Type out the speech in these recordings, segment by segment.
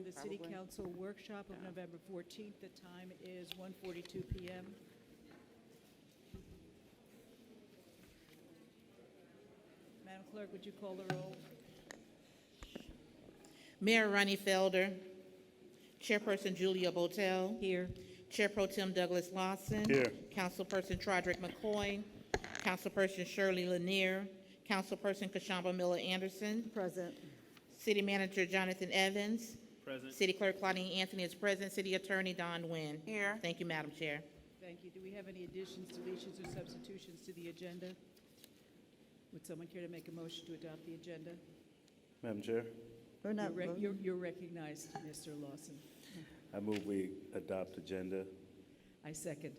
the City Probably. Council workshop of November 14th. The time is 1:42 p.m. Madam Clerk, would you call the roll? Mayor Ronnie Felder, Chairperson Julia Botel, Here. Chair Pro Tem Douglas Lawson. Here. Councilperson Trodrick McCoy, Councilperson Shirley Lanier, Councilperson Kashamba Miller Anderson, Present. City Manager Jonathan Evans, Present. City Clerk Claudine Anthony is present, City Attorney Don Nguyen. Here. Thank you, Madam Chair. Thank you. Do we have any additions, deletions, or substitutions to the agenda? Would someone care to make a motion to adopt the agenda? Madam Chair, We're not voting. You're recognized, Mr. Lawson. I move we adopt agenda. I second.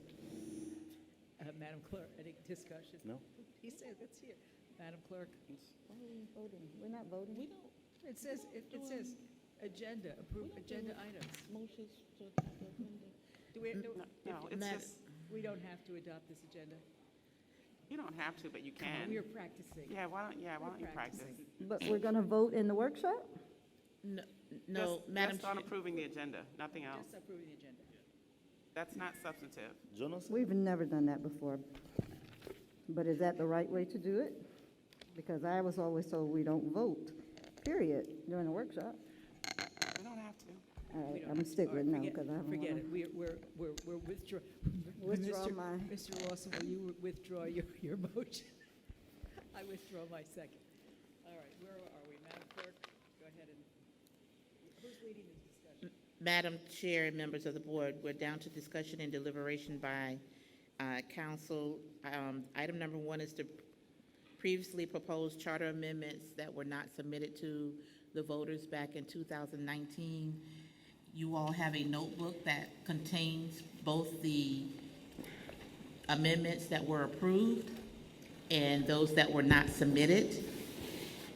Madam Clerk, any discussion? No? He said, let's hear. Madam Clerk? Why are we voting? We're not voting. We don't, It says agenda, approve agenda items. motions to adopt the agenda. Do we, No, it's Madam- just, we don't have to adopt this agenda? you don't have to, but you can. We are practicing. Yeah, why don't you practice? practicing. But we're going to vote in the workshop? No, Madam Just on Chair. approving the agenda, nothing else. Just approving the agenda. That's not substantive. Jonas? We've never done that before. But is that the right way to do it? Because I was always told we don't vote, period, during a workshop. We don't have to. All We right, don't I'm have gonna to. stick All with right, no, forget- because I don't Forget want it. We're withdraw. Withdraw Mr. my- Mr. Lawson, will you withdraw your motion? I withdraw my second. All right, where are we? Madam Clerk, go ahead and, who's leading this discussion? Madam Chair and members of the board, we're down to discussion and deliberation by council. Item number 1 is the previously proposed charter amendments that were not submitted to the voters back in 2019. You all have a notebook that contains both the amendments that were approved and those that were not submitted.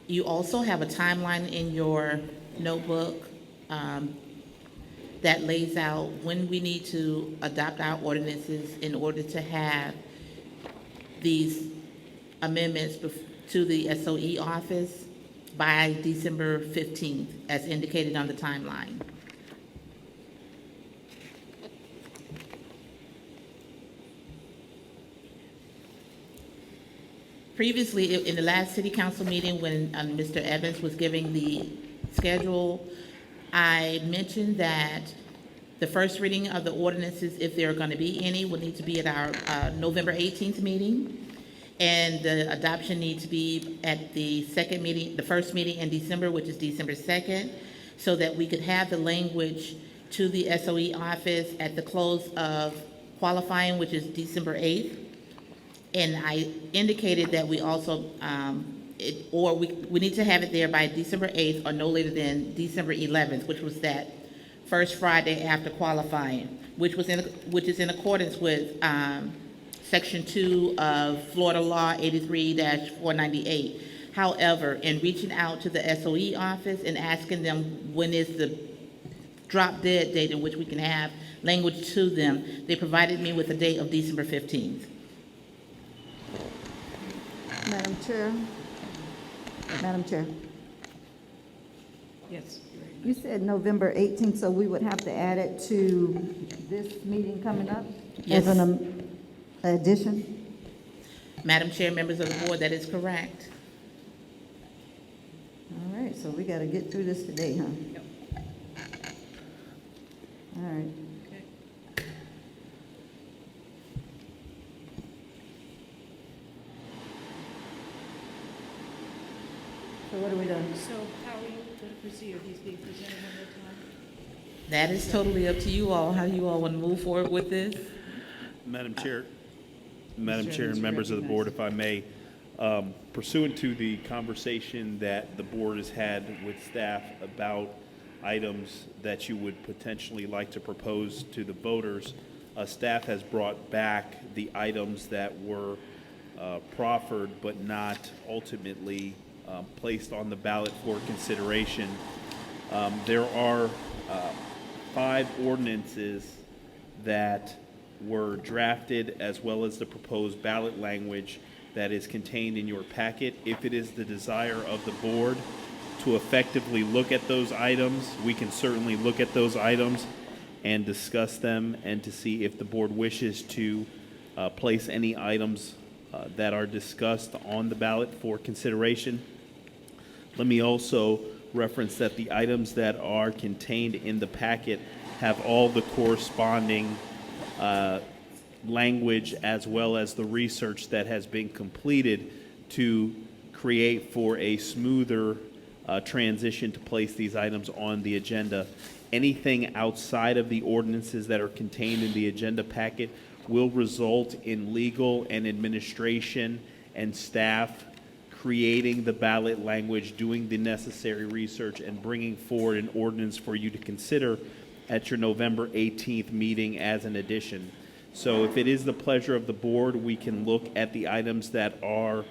You also have a timeline in your notebook that lays out when we need to adopt our ordinances in order to have these amendments to the SOE office by December 15th, as indicated on the timeline. Previously, in the last city council meeting, when Mr. Evans was giving the schedule, I mentioned that the first reading of the ordinances, if there are going to be any, will need to be at our November 18th meeting. And the adoption needs to be at the second meeting, the first meeting in December, which is December 2nd, so that we could have the language to the SOE office at the close of qualifying, which is December 8th. And I indicated that we also, we need to have it there by December 8th or no later than December 11th, which was that first Friday after qualifying, which is in accordance with Section 2 of Florida Law 83-498. However, in reaching out to the SOE office and asking them when is the drop dead date in which we can have language to them, they provided me with a date of December 15th. Madam Chair? Madam Chair, Yes. you said November 18th, so we would have to add it to this meeting coming up? Yes. As an addition? Madam Chair, members of the board, that is correct. All right, so we got to get through this today, huh? Yep. All right. Okay. So what are we doing? So how are you going to proceed? Are these being presented one more time? That is totally up to you all, how you all want to move forward with this. Madam Chair, Mr. Chair Evans, and members of the board, if I recognized. may, pursuant to the conversation that the board has had with staff about items that you would potentially like to propose to the voters, staff has brought back the items that were proffered but not ultimately placed on the ballot for consideration. There are 5 ordinances that were drafted, as well as the proposed ballot language that is contained in your packet. If it is the desire of the board to effectively look at those items, we can certainly look at those items and discuss them, and to see if the board wishes to place any items that are discussed on the ballot for consideration. Let me also reference that the items that are contained in the packet have all the corresponding language as well as the research that has been completed to create for a smoother transition to place these items on the agenda. Anything outside of the ordinances that are contained in the agenda packet will result in legal and administration and staff creating the ballot language, doing the necessary research, and bringing forward an ordinance for you to consider at your November 18th meeting as an addition. So if it is the pleasure of the board, we can look at the items that are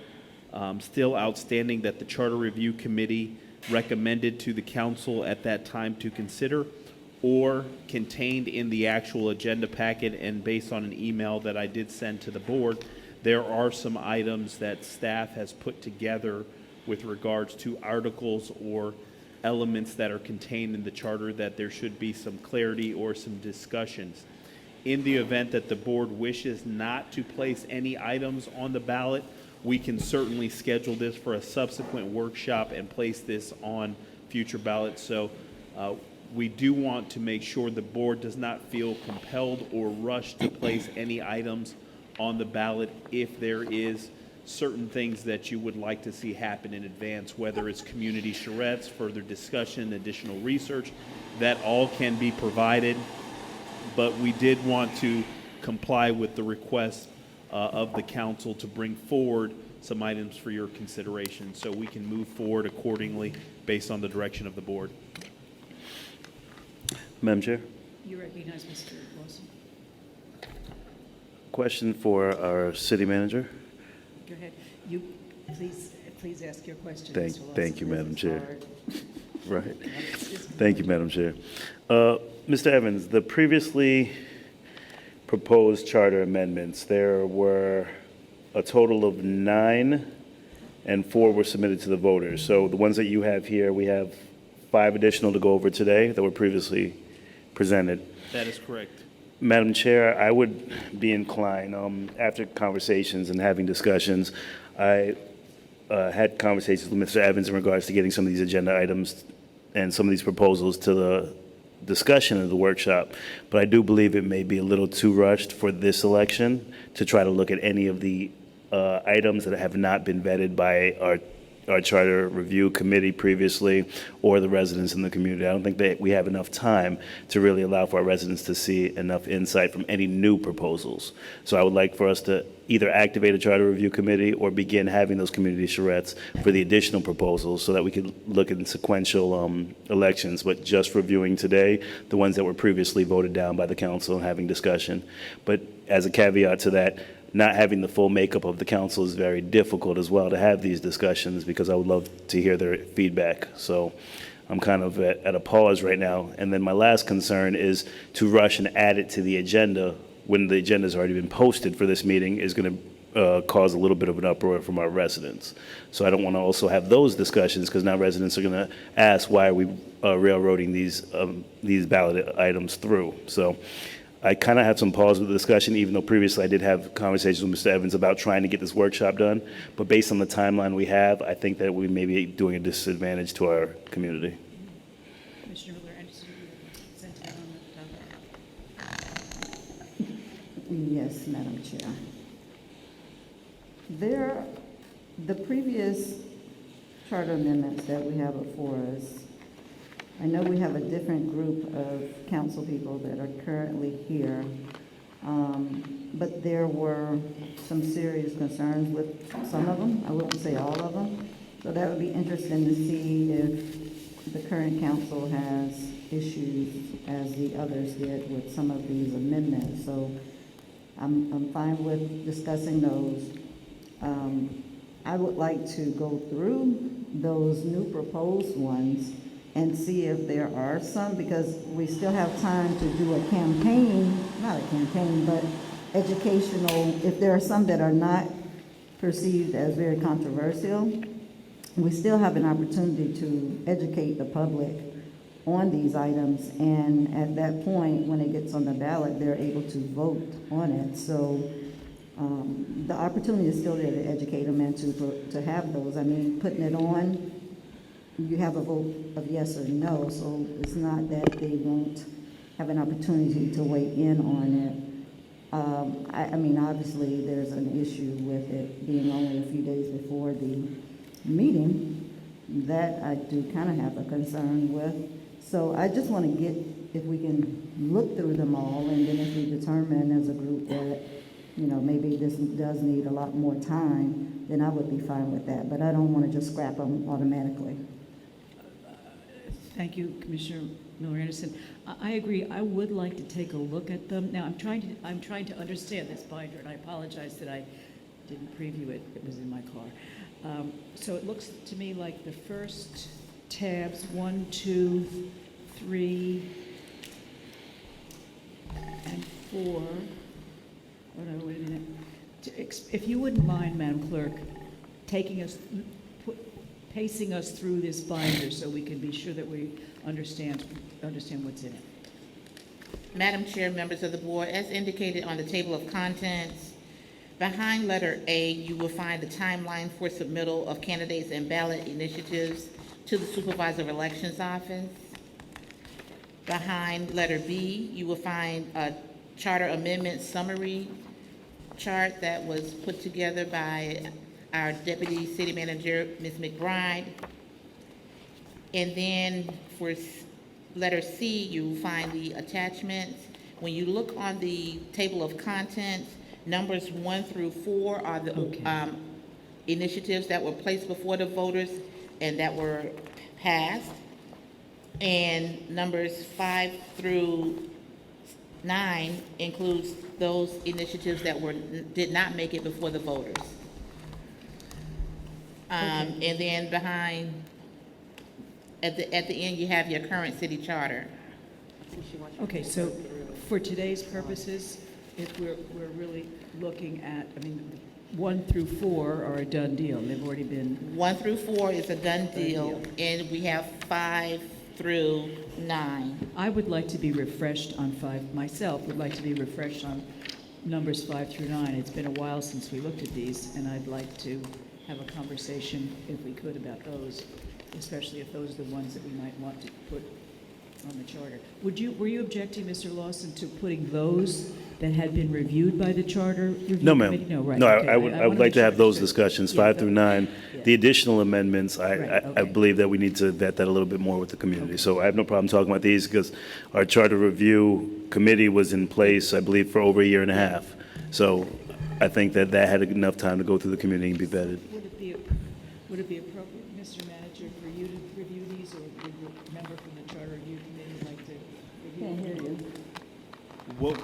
still outstanding that the Charter Review Committee recommended to the council at that time to consider, or contained in the actual agenda packet. And based on an email that I did send to the board, there are some items that staff has put together with regards to articles or elements that are contained in the charter that there should be some clarity or some discussions. In the event that the board wishes not to place any items on the ballot, we can certainly schedule this for a subsequent workshop and place this on future ballots. So we do want to make sure the board does not feel compelled or rushed to place any items on the ballot if there is certain things that you would like to see happen in advance, whether it's community charrettes, further discussion, additional research. That all can be provided, but we did want to comply with the request of the council to bring forward some items for your consideration, so we can move forward accordingly based on the direction of the board. Madam Chair, You recognize Mr. Lawson. question for our city manager. Go ahead. You, please ask your question, Thank Mr. Lawson. thank you, Madam Chair. Hard. Right. It's just- Thank you, Madam Chair. Mr. Evans, the previously proposed charter amendments, there were a total of 9, and 4 were submitted to the voters. So the ones that you have here, we have 5 additional to go over today that were previously presented. That is correct. Madam Chair, I would be inclined, after conversations and having discussions, I had conversations with Mr. Evans in regards to getting some of these agenda items and some of these proposals to the discussion of the workshop, but I do believe it may be a little too rushed for this election to try to look at any of the items that have not been vetted by our Charter Review Committee previously, or the residents in the community. I don't think that we have enough time to really allow for our residents to see enough insight from any new proposals. So I would like for us to either activate a Charter Review Committee or begin having those community charrettes for the additional proposals so that we could look in sequential elections, but just reviewing today the ones that were previously voted down by the council and having discussion. But as a caveat to that, not having the full makeup of the council is very difficult as well to have these discussions, because I would love to hear their feedback. So I'm kind of at a pause right now. And then my last concern is to rush and add it to the agenda when the agenda's already been posted for this meeting is going to cause a little bit of an uproar from our residents. So I don't want to also have those discussions, because now residents are going to ask, why are we railroading these ballot items through? So I kind of had some pause with the discussion, even though previously I did have conversations with Mr. Evans about trying to get this workshop done. But based on the timeline we have, I think that we may be doing a disadvantage to our community. Commissioner Miller, anything you sent down on the topic? Yes, Madam Chair. The previous charter amendments that we have before us, I know we have a different group of council people that are currently here, but there were some serious concerns with some of them. I wouldn't say all of them. So that would be interesting to see if the current council has issues, as the others did, with some of these amendments. So I'm fine with discussing those. I would like to go through those new proposed ones and see if there are some, because we still have time to do a campaign, not a campaign, but educational, if there are some that are not perceived as very controversial, we still have an opportunity to educate the public on these items, and at that point, when it gets on the ballot, they're able to vote on it. So the opportunity is still there to educate them and to have those. I mean, putting it on, you have a vote of yes or no, so it's not that they won't have an opportunity to weigh in on it. I mean, obviously, there's an issue with it being only a few days before the meeting that I do kind of have a concern with. So I just want to get, if we can look through them all, and then if we determine as a group that, you know, maybe this does need a lot more time, then I would be fine with that. But I don't want to just scrap them automatically. Thank you, Commissioner Miller-Anderson. I agree. I would like to take a look at them. Now, I'm trying to understand this binder, and I apologize that I didn't preview it. It was in my car. So it looks to me like the first tabs, 1, 2, 3, and 4. Oh, no, wait a minute. If you wouldn't mind, Madam Clerk, pacing us through this binder so we can be sure that we understand what's in it. Madam Chair, members of the board, as indicated on the table of contents, behind letter A, you will find the timeline for submittal of candidates and ballot initiatives to the Supervisor of Elections Office. Behind letter B, you will find a charter amendment summary chart that was put together by our Deputy City Manager, Ms. McBride. And then for letter C, you will find the attachments. When you look on the table of contents, numbers 1 through 4 are the initiatives that were placed before the voters and that were passed. And numbers 5 through 9 includes those initiatives that did not make it before the voters. And then behind, at the end, you have your current city charter. Okay, so for today's purposes, if we're really looking at, I mean, 1 through 4 are a done deal. They've already been, 1 through 4 is a done deal, and we have 5 through 9. I would like to be refreshed on 5, myself would like to be refreshed on numbers 5 through 9. It's been a while since we looked at these, and I'd like to have a conversation, if we could, about those, especially if those are the ones that we might want to put on the charter. Were you objecting, Mr. Lawson, to putting those that had been reviewed by the charter review No, committee? ma'am. No, right. No, okay. I would like to have those discussions, 5 through 9. Yeah. The additional amendments, Right, I okay. believe that we need to vet that a little bit more with the community. So I have no problem talking about these because our charter review committee was in place, I believe, for over a year and a half. So I think that had enough time to go through the community and be vetted. Would it be appropriate, Mr. Manager, for you to review these, or would the member from the charter review committee like to review? Can't hear you. Well,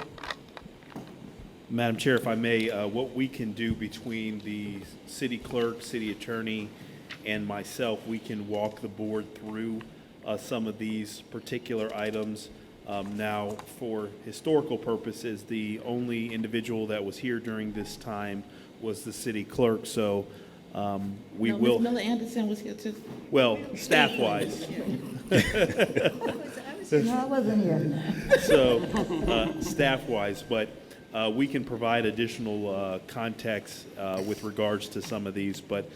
Madam Chair, if I may, what we can do between the city clerk, city attorney, and myself, we can walk the board through some of these particular items. Now, for historical purposes, the only individual that was here during this time was the city clerk, so we will. Ms. Miller-Anderson was here too. Well, staff-wise. No, I wasn't here. So, staff-wise, but we can provide additional context with regards to some of these. But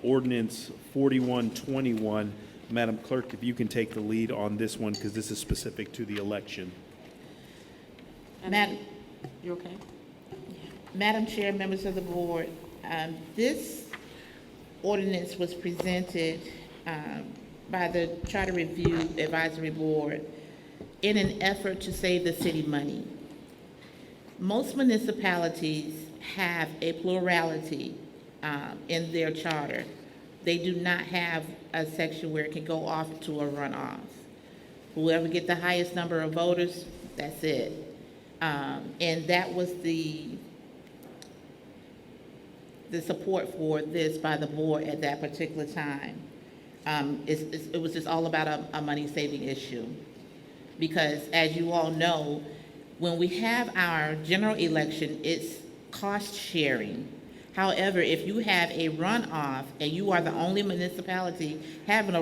Ordinance 4121, Madam Clerk, if you can take the lead on this one, because this is specific to the election. Madam, You okay? Madam Chair, members of the board, this ordinance was presented by the Charter Review Advisory Board in an effort to save the city money. Most municipalities have a plurality in their charter. They do not have a section where it can go off to a runoff. Whoever get the highest number of voters, that's it. And that was the support for this by the board at that particular time. It was just all about a money-saving issue. Because as you all know, when we have our general election, it's cost sharing. However, if you have a runoff and you are the only municipality having a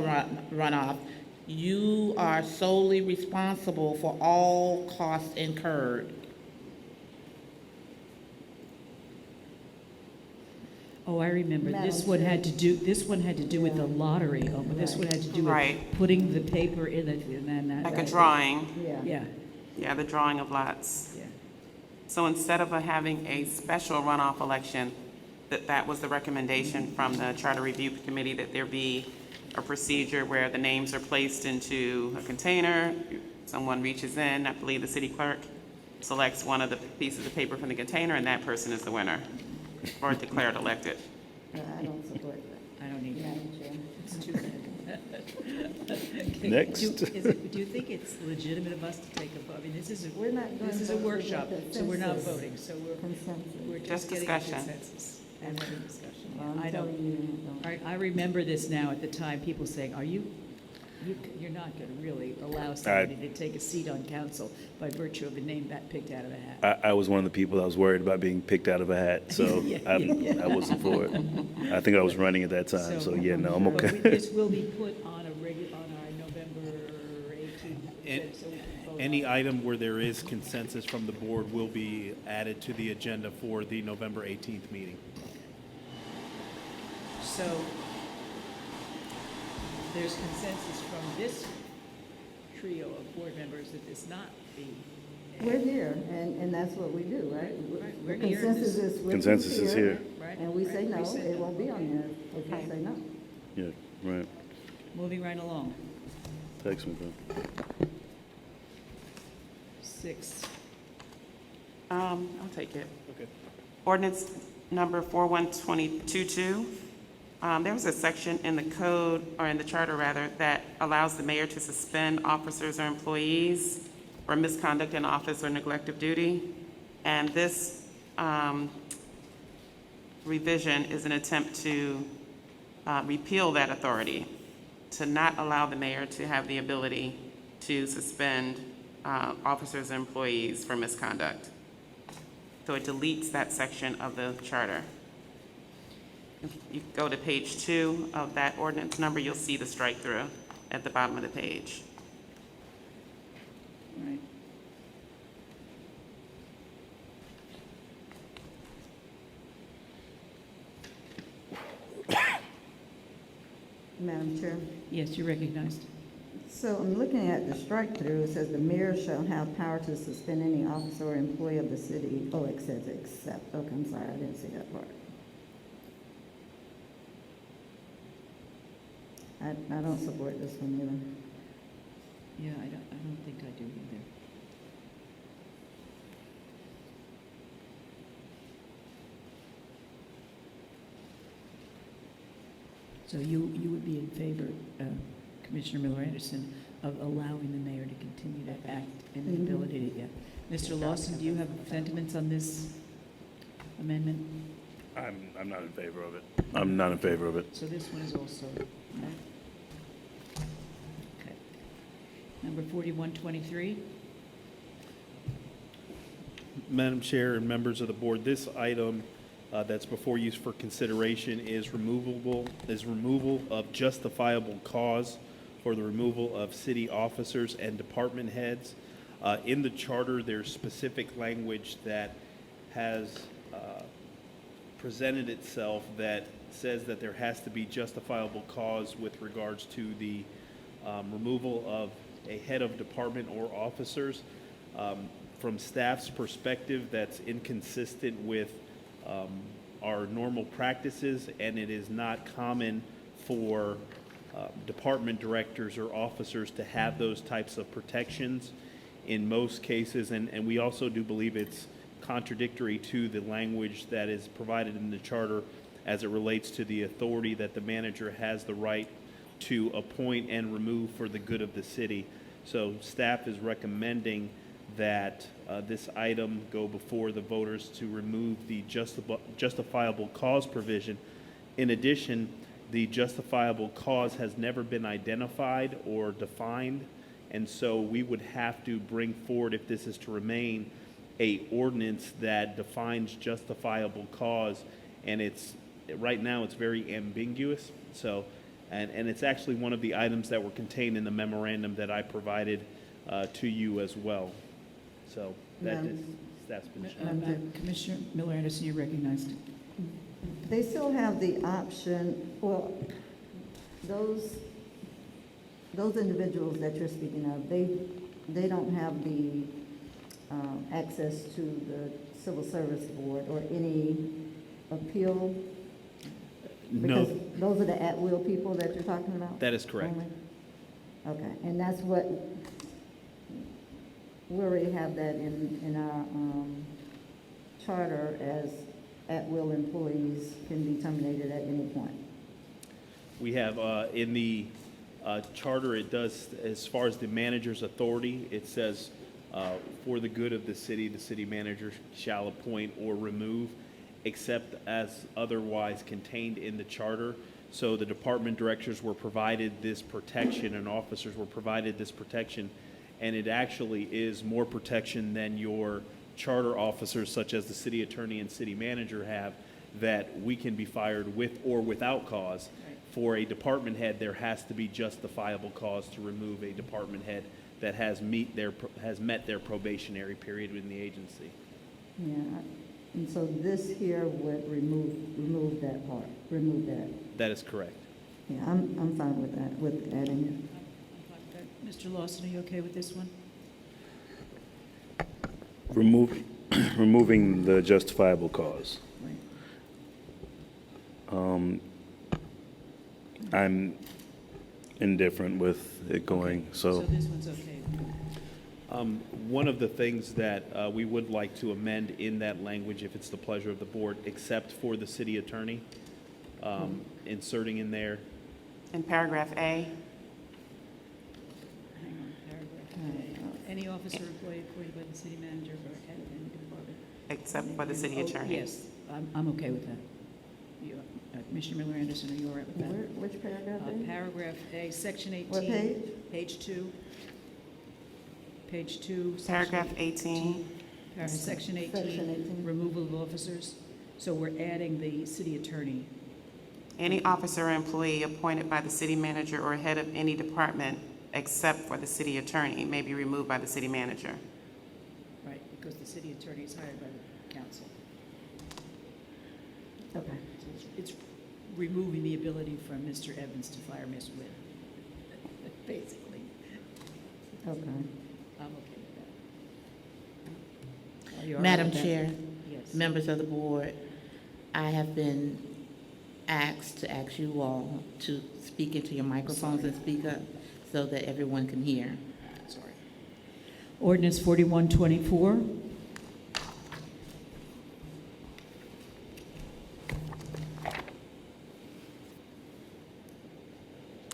runoff, you are solely responsible for all costs incurred. Oh, I remember, Madam this one Chair. had to do with the lottery. Oh, this one had to do with Right. putting the paper in it, and then that. Like a drawing, Yeah. Yeah, yeah, the drawing of lots. yeah. So instead of having a special runoff election, that was the recommendation from the Charter Review Committee, that there be a procedure where the names are placed into a container, someone reaches in, I believe the city clerk selects one of the pieces of paper from the container, and that person is the winner, or declared elected. I don't support that, I don't need that. Madam Chair. It's too bad. Next. Do you think it's legitimate of us to take a vote? I mean, We're not doing this is a votes, we're workshop, doing so we're not consensus. voting, so Consensus. we're just Just getting a discussion. consensus and having a discussion. Well, I I'm don't, telling you, don't. I remember this now at the time, people saying, you're not going to really allow somebody to take a seat on council by virtue of a name that picked out of a hat. I was one of the people that was worried about being picked out of a hat, so Yeah, I yeah. wasn't for it. I think I was running at that time, so yeah, no, I'm But okay. this will be put on on our November 18th, so we can vote on Any it. item where there is consensus from the board will be added to the agenda for the November 18th meeting. So there's consensus from this trio of board members that this not be. We're here, and that's what we do, right? Right, we're The here. consensus is, we're Consensus is here. Right, And we right, say no, we said it no. won't be on there if you Okay. say no. Yeah, right. Moving right along. Text me, bro. 6. I'll take it. Okay. Ordinance number 4122. There was a section in the code, or in the charter rather, that allows the mayor to suspend officers or employees for misconduct in office or neglect of duty. And this revision is an attempt to repeal that authority, to not allow the mayor to have the ability to suspend officers and employees for misconduct. So it deletes that section of the charter. If you go to page 2 of that ordinance number, you'll see the strike-through at the bottom of the page. Right. Madam Chair. Yes, you're recognized. So I'm looking at the strike-through, it says the mayor shall have power to suspend any officer or employee of the city. Oh, it says except, okay, I'm sorry, I didn't see that part. I don't support this one either. Yeah, I don't think I do either. So you would be in favor, Commissioner Miller Anderson, of allowing the mayor to continue to act and the Mhm. ability to, yeah. Mr. Lawson, do you have sentiments on this amendment? I'm not in favor of it. I'm not in favor of it. So this one is also, no? Okay. Number 4123? Madam Chair and members of the board, this item that's before you for consideration is removal of justifiable cause for the removal of city officers and department heads. In the charter, there's specific language that has presented itself that says that there has to be justifiable cause with regards to the removal of a head of department or officers. From staff's perspective, that's inconsistent with our normal practices, and it is not common for department directors or officers to have those types of protections in most cases, and we also do believe it's contradictory to the language that is provided in the charter as it relates to the authority that the manager has the right to appoint and remove for the good of the city. So staff is recommending that this item go before the voters to remove the justifiable cause provision. In addition, the justifiable cause has never been identified or defined, and so we would have to bring forward, if this is to remain, a ordinance that defines justifiable cause and right now it's very ambiguous. So, and it's actually one of the items that were contained in the memorandum that I provided to you as well. So that is staff's position. Commissioner Miller Anderson, you're recognized. They still have the option, well, those individuals that you're speaking of, they don't have the access to the Civil Service Board or any appeal? No, Because those are the at-will people that you're talking about? that is correct. Only? Okay, and that's what, we already have that in our charter as at-will employees can be terminated at any point. We have, in the charter, it does, as far as the manager's authority, it says, for the good of the city manager shall appoint or remove, except as otherwise contained in the charter. So the department directors were provided this protection and officers were provided this protection, and it actually is more protection than your charter officers such as the city attorney and city manager have, that we can be fired with or without cause. For a department head, there has to be justifiable cause to remove a department head that has met their probationary period in the agency. Yeah, and so this here would remove that part, remove that. That is correct. Yeah, I'm fine with that, with adding Mr. Lawson, are you okay with this one? Removing the justifiable cause. Right. I'm indifferent with it going, So this one's okay. One of the things that we would like to amend in that language, if it's the pleasure of the board, except for the city attorney, inserting in there, In paragraph A, Hang on, paragraph A. Any officer or employee appointed by the city manager or head of any department. except for the city Oh, attorney. Yes, I'm okay with that. Commissioner Miller Anderson, are you all right with that. that? Which paragraph? is it? Paragraph A, section 18. What page? Page 2. Page 2. section Paragraph 18, Section 18. Section 18. Removal of officers. So we're adding the city attorney. any officer or employee appointed by the city manager or head of any department except for the city attorney may be removed by the city manager. Right, because the city attorney is hired by the council. Okay, So it's removing the ability from Mr. Evans to fire Ms. Wynn, basically. okay. I'm okay with that. Are you all right Madam with that? Chair, Yes. members of the board, I have been asked to ask you all to speak into your microphones and speak up so that everyone can hear. Sorry. Ordinance 4124.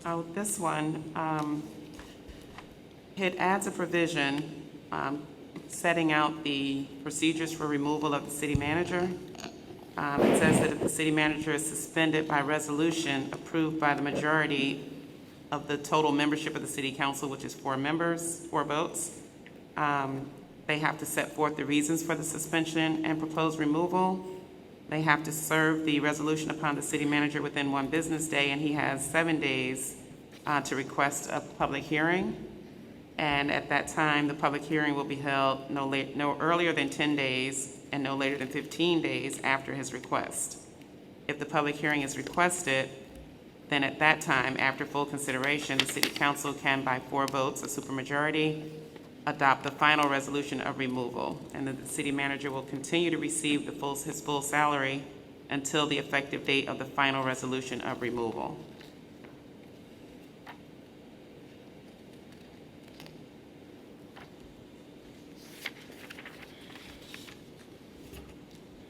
Oh, this one, it adds a provision setting out the procedures for removal of the city manager. It says that if the city manager is suspended by resolution approved by the majority of the total membership of the city council, which is 4 members, 4 votes, they have to set forth the reasons for the suspension and proposed removal. They have to serve the resolution upon the city manager within 1 business day, and he has 7 days to request a public hearing. And at that time, the public hearing will be held no earlier than 10 days and no later than 15 days after his request. If the public hearing is requested, then at that time, after full consideration, the city council can, by 4 votes, a supermajority, adopt the final resolution of removal, and then the city manager will continue to receive his full salary until the effective date of the final resolution of removal.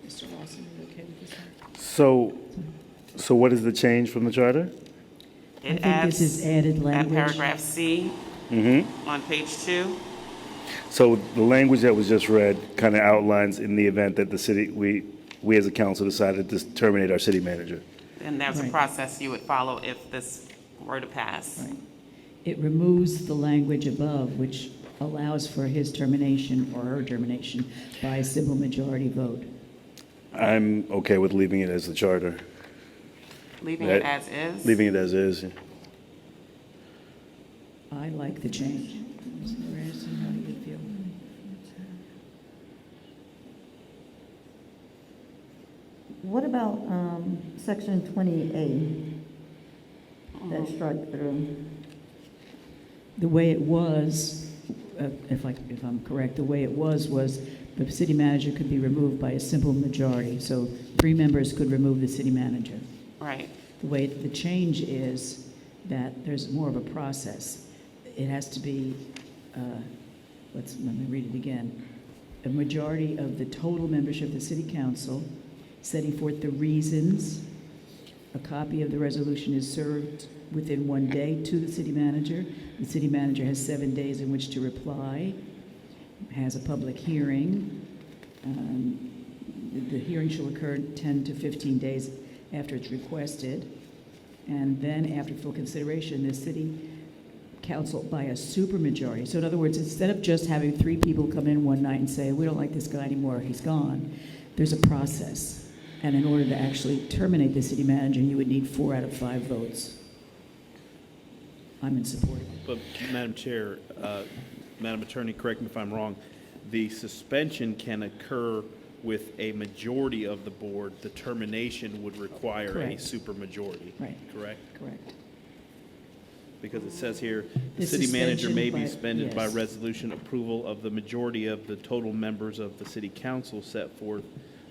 Mr. Lawson, are you okay with this one? So what is the change from the charter? I think this is added At language. paragraph C Mm-hmm. on page 2. So the language that was just read kind of outlines in the event that the city, we as a council decided to terminate our city manager. And there's a Right. process you would follow if this were to pass. Right. It removes the language above, which allows for his termination or her termination by a simple majority vote. I'm okay with leaving it as the charter. Leaving it That- as is? Leaving it as is. I like the change. Mr. Anderson, how do you feel? What about, section 20A that struck through? The way it was, if I'm correct, the way it was the city manager could be removed by a simple majority. So 3 members could remove the city manager. Right. The way the change is that there's more of a process. It has to be, let me read it again. A majority of the total membership of the city council, setting forth the reasons. A copy of the resolution is served within 1 day to the city manager. The city manager has 7 days in which to reply, has a public hearing. The hearing shall occur 10 to 15 days after it's requested. And then after full consideration, the city council by a supermajority. So in other words, instead of just having 3 people come in one night and say, we don't like this guy anymore, he's gone, there's a process. And in order to actually terminate the city manager, you would need 4 out of 5 votes. I'm in support of it. But, Madam Chair, Madam Attorney, correct me if I'm wrong, the suspension can occur with a majority of the board. The termination would require a Correct. supermajority. Right. Correct? Correct. Because it says here, the The city manager may suspension be by- suspended by yes. resolution approval of the majority of the total members of the city council set forth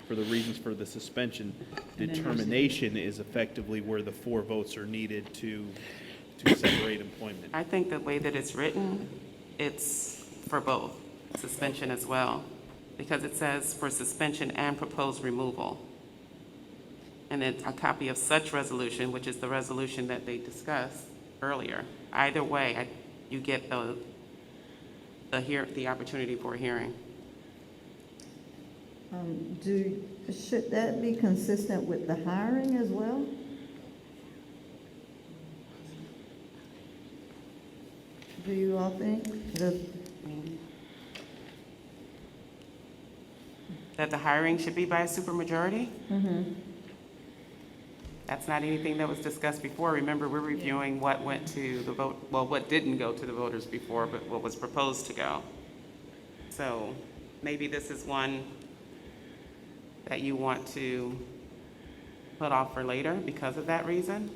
for the reasons for the suspension. And then there's the- Determination is effectively where the 4 votes are needed to separate employment. I think the way that it's written, it's for both, suspension as well, because it says for suspension and proposed removal. And then a copy of such resolution, which is the resolution that they discussed earlier. Either way, you get the opportunity for a hearing. Should that be consistent with the hiring as well? Do you all think? That the hiring should be by a supermajority? That's not anything that was discussed before. Remember, we're reviewing what went to the vote, well, what didn't go to the voters before, but what was proposed to go. So maybe this is one that you want to put off for later because of that reason?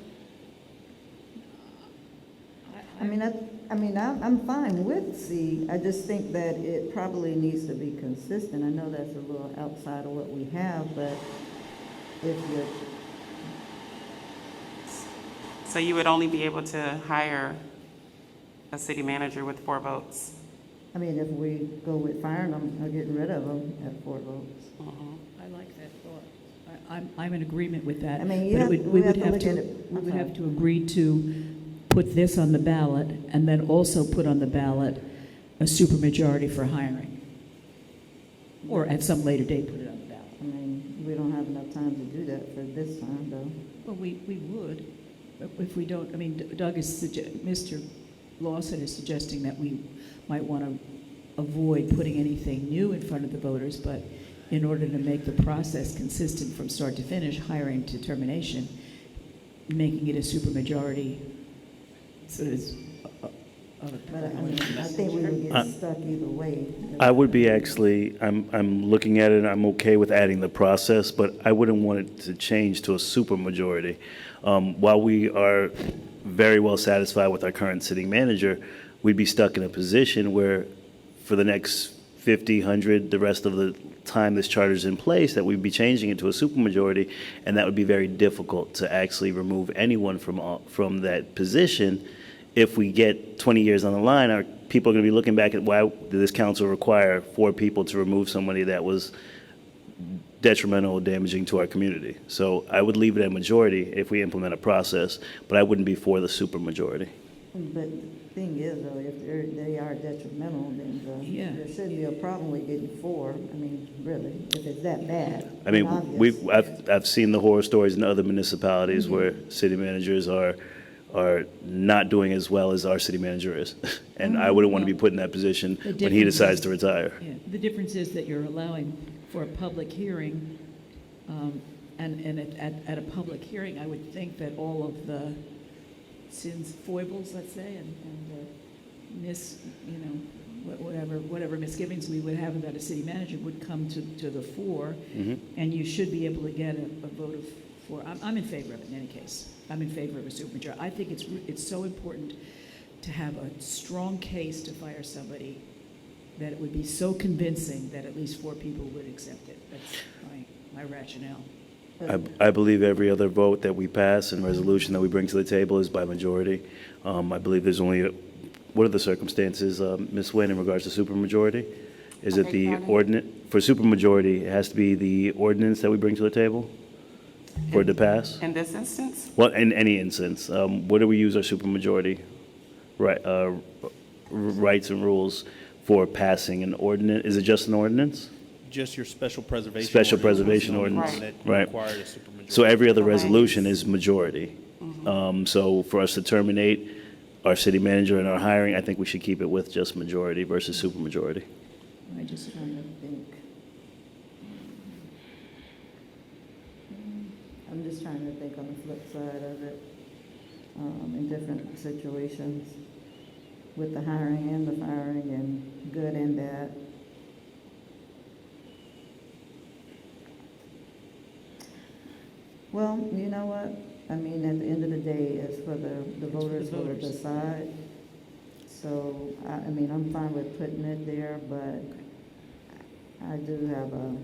I'm fine with C. I just think that it probably needs to be consistent. I know that's a little outside of what we have, but if you're, So you would only be able to hire a city manager with 4 votes? if we go with firing them or getting rid of them at 4 votes. I like that thought. I'm in agreement with that. I mean, you But have- we we would have to have look to, at it- we I'm would sorry. have to agree to put this on the ballot and then also put on the ballot a supermajority for hiring. Or at some later date, put it on the ballot. We don't have enough time to do that for this time, though. Well, we would, but if we don't, Doug is, Mr. Lawson is suggesting that we might want to avoid putting anything new in front of the voters, but in order to make the process consistent from start to finish, hiring to termination, making it a supermajority, so it's. But I think we would get stuck either way. I would be actually, I'm looking at it, I'm okay with adding the process, but I wouldn't want it to change to a supermajority. While we are very well satisfied with our current city manager, we'd be stuck in a position where for the next 50, 100, the rest of the time this charter's in place, that we'd be changing it to a supermajority, and that would be very difficult to actually remove anyone from that position. If we get 20 years on the line, our people are going to be looking back at why did this council require 4 people to remove somebody that was detrimental or damaging to our community. So I would leave it at majority if we implement a process, but I wouldn't be for the supermajority. But the thing is, though, if they are detrimental, then Yeah. there shouldn't be a problem with getting 4. Really, if it's that bad. I mean, obvious. I've seen the horror stories in other municipalities where city managers are not doing as well as our city manager is. And I wouldn't want to be put in that position The when he difference decides is- to retire. Yeah, the difference is that you're allowing for a public hearing And at a public hearing, I would think that all of the sins, foibles, let's say, and whatever misgivings we would have about a city manager would come to the fore, and you should be able to get a vote of four. I'm in favor of it in any case. I'm in favor of a supermajority. I think it's so important to have a strong case to fire somebody that it would be so convincing that at least 4 people would accept it. That's my rationale. I believe every other vote that we pass and resolution that we bring to the table is by majority. I believe there's only, what are the circumstances, Ms. Nguyen, in regards to supermajority? Is it the ordinance, for supermajority, it has to be the ordinance that we bring to the table for it to pass? In this instance? Well, in any instance, what do we use our supermajority rights and rules for passing an ordinance? Is it just an ordinance? Just your special preservation. Special ordinance was preservation the only one ordinance, that right. required a supermajority. So every other Right. resolution is majority. So for us to terminate our city manager and our hiring, I think we should keep it with just majority versus supermajority. I just trying to think. I'm just trying to think on the flip side of it, in different situations, with the hiring and the firing, and good and bad. Well, you know what? I mean, at the end of the day, it's for the voters who will decide. So, I mean, I'm fine with putting it there, but I do have a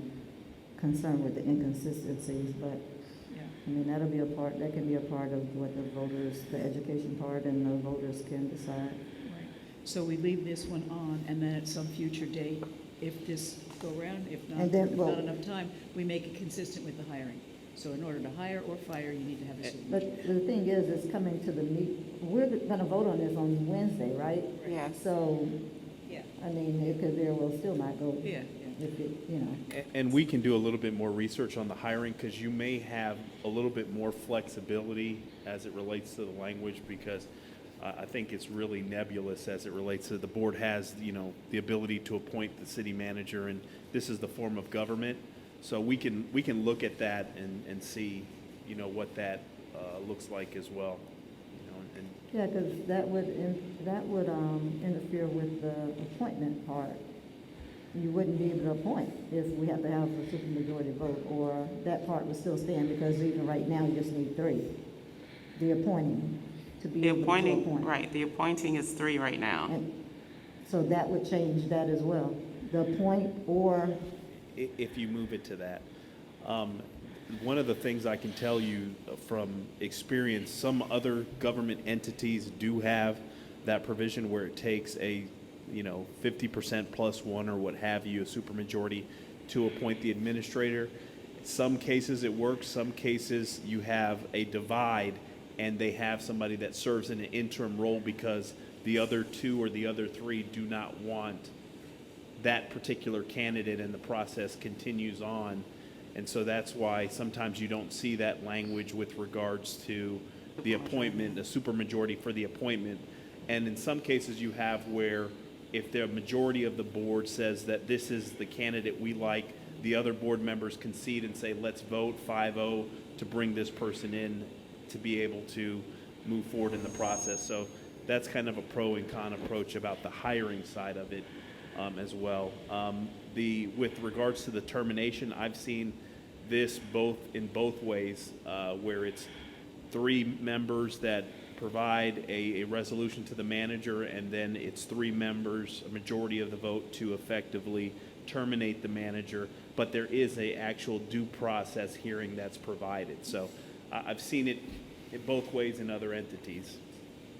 concern with the inconsistencies, but, Yeah. I mean, that can be a part of what the voters, the education part, and the voters can decide. Right. So we leave this one on, and then at some future date, if this go around, if not, And then, if well- not enough time, we make it consistent with the hiring. So in order to hire or fire, you need to have a supermajority. But the thing is, it's coming to the we're gonna vote on this on Wednesday, right? Yes. So, Yeah, I mean, it could very well still not go, yeah. if it, you know. And we can do a little bit more research on the hiring, because you may have a little bit more flexibility as it relates to the language, because I think it's really nebulous as it relates to, the board has, the ability to appoint the city manager, and this is the form of government. So we can look at that and see, what that looks like as well. And Yeah, because that would interfere with the appointment part. You wouldn't be able to appoint if we have to have a supermajority vote, or that part would still stand, because even right now, you just need 3. The appointing, to be The able to appointing, appoint. right, the appointing is 3 right now. And so that would change that as well. The appoint or, if you move it to that. One of the things I can tell you from experience, some other government entities do have that provision where it takes a 50% plus one or what have you, a supermajority, to appoint the administrator. Some cases it works, some cases you have a divide and they have somebody that serves in an interim role because the other 2 or the other 3 do not want that particular candidate, and the process continues on. And so that's why sometimes you don't see that language with regards to the appointment, a supermajority for the appointment. And in some cases you have where if the majority of the board says that this is the candidate we like, the other board members concede and say, let's vote 5-0 to bring this person in to be able to move forward in the process. So that's kind of a pro and con approach about the hiring side of it. As well. With regards to the termination, I've seen this in both ways, where it's 3 members that provide a resolution to the manager, and then it's 3 members, a majority of the vote, to effectively terminate the manager. But there is a actual due process hearing that's provided. So I've seen it in both ways in other entities.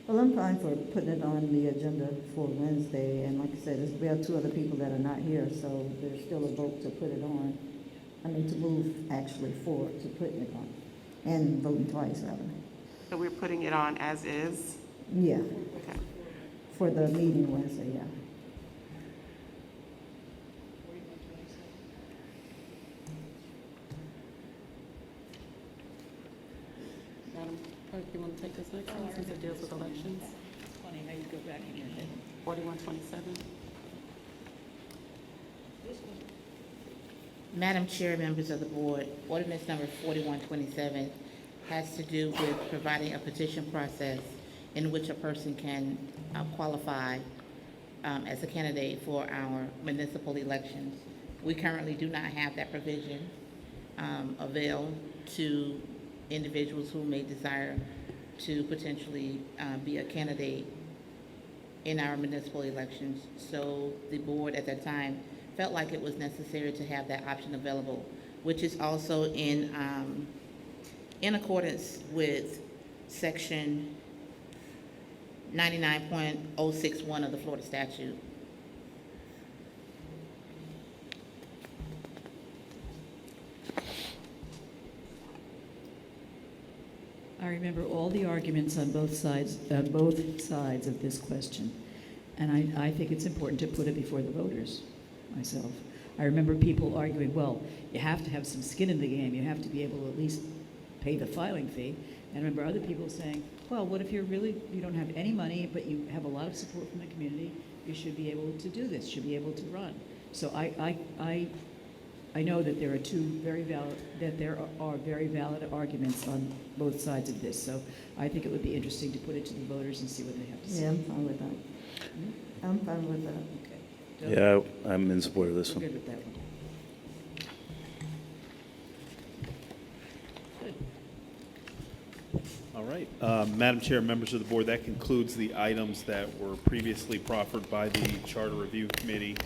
well, I'm fine for putting it on the agenda for Wednesday, and like I said, we have 2 other people that are not here, so there's still a vote to put it on. I mean, to move actually forward to putting it on, and voting twice, rather. So we're putting it on as is? Yeah, Okay. for the meeting Wednesday, yeah. Madam Clerk, you want to take this next one since it deals with elections? It's funny how you go back in your head. 4127? Madam Chair, members of the board, ordinance number 4127 has to do with providing a petition process in which a person can qualify as a candidate for our municipal elections. We currently do not have that provision available to individuals who may desire to potentially be a candidate in our municipal elections. So the board at that time felt like it was necessary to have that option available, which is also in accordance with section 99.061 of the Florida statute. I remember all the arguments on both sides of this question, and I think it's important to put it before the voters, myself. I remember people arguing, well, you have to have some skin in the game, you have to be able to at least pay the filing fee. And I remember other people saying, well, what if you don't have any money, but you have a lot of support from the community, you should be able to do this, should be able to run. So I know that there are very valid arguments on both sides of this. So I think it would be interesting to put it to the voters and see what they have to say. Yeah, I'm fine with that. I'm fine with that. Okay. Yeah, I'm in support of this We're one. good with that one. Good. All right. Madam Chair, members of the board, that concludes the items that were previously proffered by the Charter Review Committee.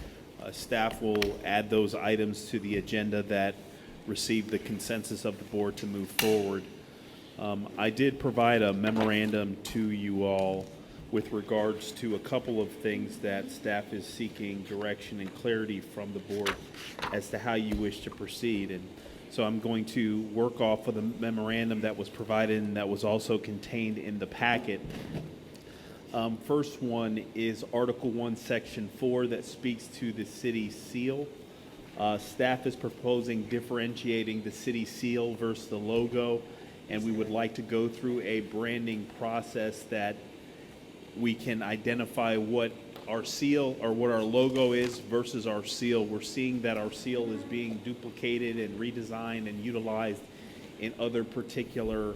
Staff will add those items to the agenda that received the consensus of the board to move forward. I did provide a memorandum to you all with regards to a couple of things that staff is seeking direction and clarity from the board as to how you wish to proceed. And so I'm going to work off of the memorandum that was provided and that was also contained in the packet. First one is Article 1, Section 4, that speaks to the city seal. Staff is proposing differentiating the city seal versus the logo, and we would like to go through a branding process that we can identify what our seal or what our logo is versus our seal. We're seeing that our seal is being duplicated and redesigned and utilized in other particular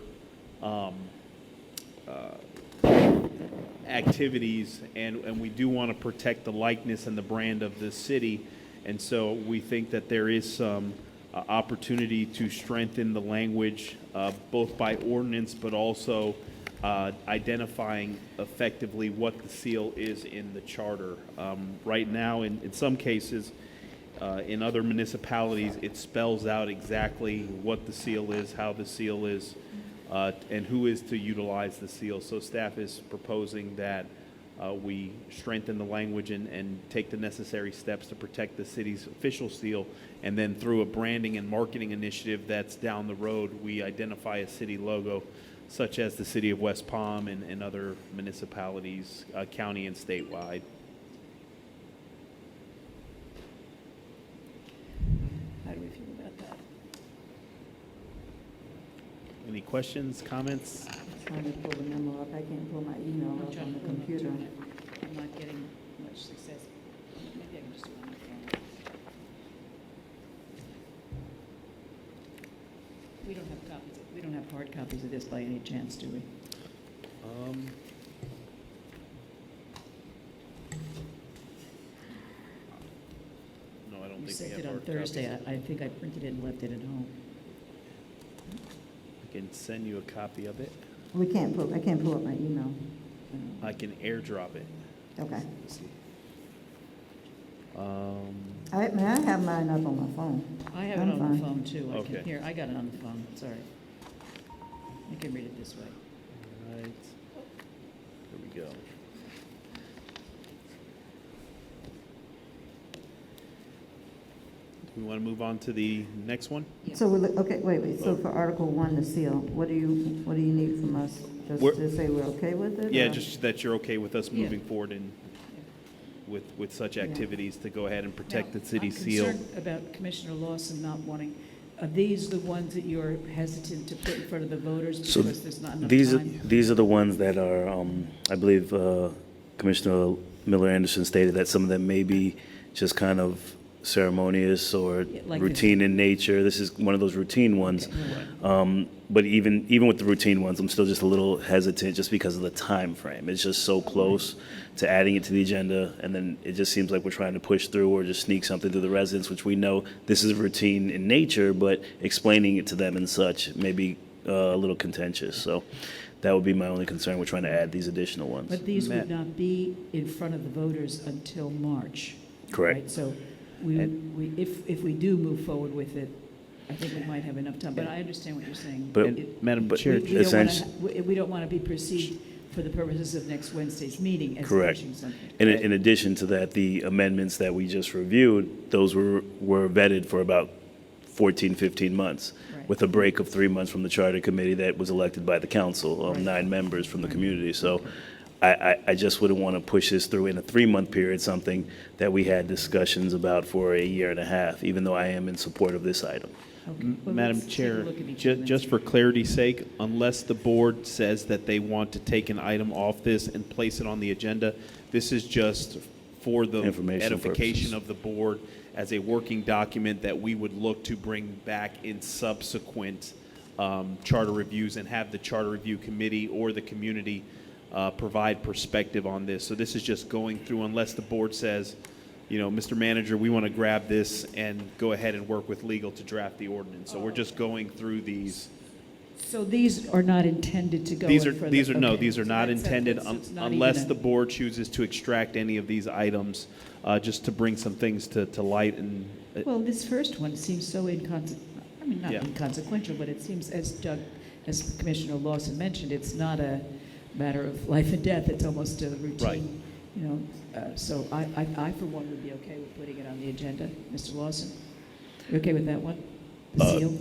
activities, and we do want to protect the likeness and the brand of the city. And so we think that there is some opportunity to strengthen the language both by ordinance but also identifying effectively what the seal is in the charter. Right now, in some cases, in other municipalities, it spells out exactly what the seal is, how the seal is, and who is to utilize the seal. So staff is proposing that we strengthen the language and take the necessary steps to protect the city's official seal, and then through a branding and marketing initiative that's down the road, we identify a city logo, such as the city of West Palm and other municipalities, county and statewide. How do we feel about that? Any questions, comments? Trying to pull the memo up. I can't pull my email I'm up trying on to the pull it up too. computer. I'm not getting much success. Maybe I can just do it on my phone. We don't have copies, we don't have hard copies of this by any chance, do we? No, I don't You think we sent have it on hard Thursday. copies. I think I printed it and left it at home. I can send you a copy of it. I can't pull up my email. I can airdrop it. Okay. Let's see. I have mine up on my phone. I have it I'm on the fine. phone too. Okay. Here, I got it on the phone, sorry. I can read it this way. Right. Here we go. We want to move on to the next one? So, okay, wait. So for Article 1, the seal, what do you need from us? Just We're- to say we're okay with it? Yeah, or- just that you're okay with us Yeah. moving forward and with such Yeah. activities to go ahead and protect Now, the city I'm seal. concerned about Commissioner Lawson not wanting, are these the ones that you're hesitant to put in front of the voters So because there's not enough these time? are the ones that are, I believe Commissioner Miller Anderson stated that some of them may be just kind of ceremonious or Yeah, like routine in nature. This is one of those routine ones. But even with the routine ones, I'm still just a little hesitant just because of the time frame. It's just so close to adding it to the agenda, and then it just seems like we're trying to push through or just sneak something through the residents, which we know this is routine in nature, but explaining it to them and such may be a little contentious. So that would be my only concern. We're trying to add these additional ones. But these would Matt. not be in front of the voters until March. Correct. Right? So if we do move forward with it, I think we might have enough time, but I understand what you're saying. But- It- Madam but- Chair, we don't want to be perceived for the purposes of next Wednesday's meeting as Correct. pushing something. In addition to that, the amendments that we just reviewed, those were vetted for about 14, 15 months, Right. with a break of 3 months from the charter committee that was elected by the council, Right. 9 members from the Right. community. So I just wouldn't want to push this through in a 3-month period, something that we had discussions about for a year and a half, even though I am in support of this item. Okay. Well, Madam let's take a Chair, look at each ju- of them. just for clarity's sake, unless the board says that they want to take an item off this and place it on the agenda, this is just for the Informational edification purposes. of the board as a working document that we would look to bring back in subsequent charter reviews and have the charter review committee or the community provide perspective on this. So this is just going through, unless the board says, you know, Mr. Manager, we want to grab this and go ahead and work with legal to draft the ordinance. So we're just going through these. So these are not intended to go These in are, for the... these are, no, okay. these are So not that's- intended it's not unless even the board chooses to extract any of these items, just to bring some things to light and, Well, this first one seems so not Yeah. inconsequential, but it seems, as Commissioner Lawson mentioned, it's not a matter of life and death, it's almost a routine. Right. You know, so I, for one, would be okay with putting it on the agenda. Mr. Lawson, you okay with that one? The seal?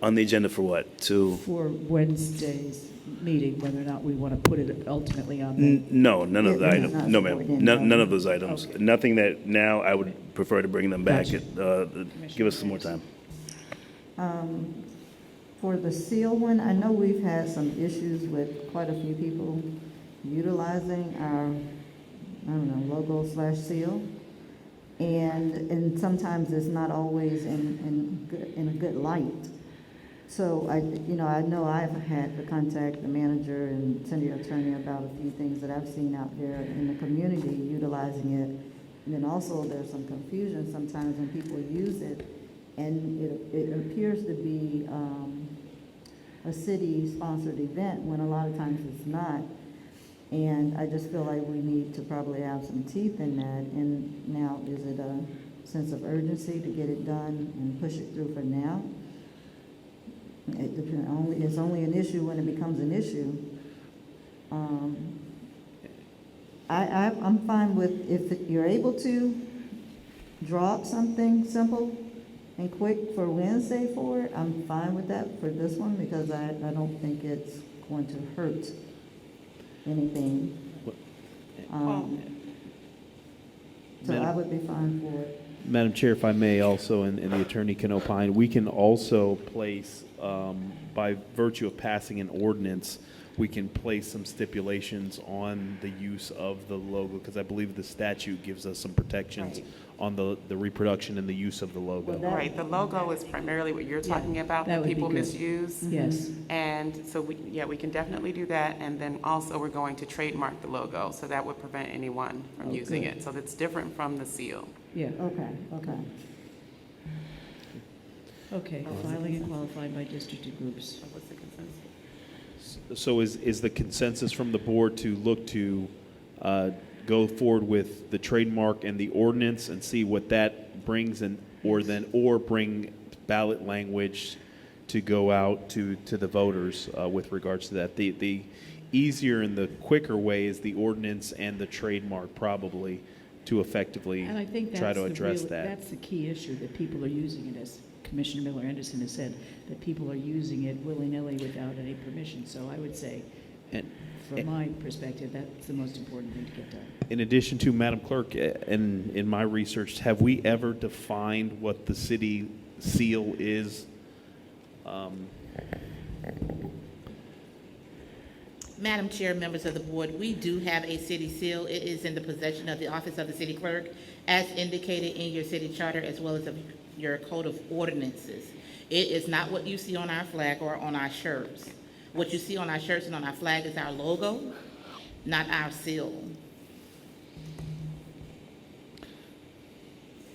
On the agenda for what? For Wednesday's meeting, whether or not we want to put it ultimately on the... No, none of the Yeah, items. not No, supported, ma'am. no. None of those items. Okay. Nothing that now I would prefer to bring them back. Gotcha. Give us some more time. For the seal one, I know we've had some issues with quite a few people utilizing our, I don't know, logo/seal. And sometimes it's not always in a good light. So I know I've had to contact the manager and city attorney about a few things that I've seen out there in the community utilizing it. And then also there's some confusion sometimes when people use it, and it appears to be a city-sponsored event when a lot of times it's not. And I just feel like we need to probably have some teeth in that. And now, is it a sense of urgency to get it done and push it through for now? It's only an issue when it becomes an issue. I'm fine with, if you're able to draw up something simple and quick for Wednesday for it, I'm fine with that for this one, because I don't think it's going to hurt anything. So I would be fine for it. Madam Chair, if I may also, and the attorney can opine, we can also place, by virtue of passing an ordinance, we can place some stipulations on the use of the logo, because I believe the statute gives us some protections Right. on the reproduction and the use of the logo. Well, that- Right, the logo is primarily what you're talking about, that that would be people good. misuse. Yes. And so we can definitely do that. And then also, we're going to trademark the logo, so that would prevent anyone from Oh, using good. it. So that's different from the seal. Yeah, Okay. okay, filing and qualifying by district and groups. What's the consensus? So is the consensus from the board to look to go forward with the trademark and the ordinance and see what that brings, or bring ballot language to go out to the voters with regards to that? The easier and the quicker way is the ordinance and the trademark, probably, to effectively And I think try that's to address that. that's the key issue, that people are using it, as Commissioner Miller Anderson has said, that people are using it willy-nilly without any permission. So I would say, And- from my perspective, that's the most important thing to get done. In addition to, Madam Clerk, in my research, have we ever defined what the city seal is? Madam Chair, members of the board, we do have a city seal. It is in the possession of the office of the city clerk, as indicated in your city charter as well as of your code of ordinances. It is not what you see on our flag or on our shirts. What you see on our shirts and on our flag is our logo, not our seal.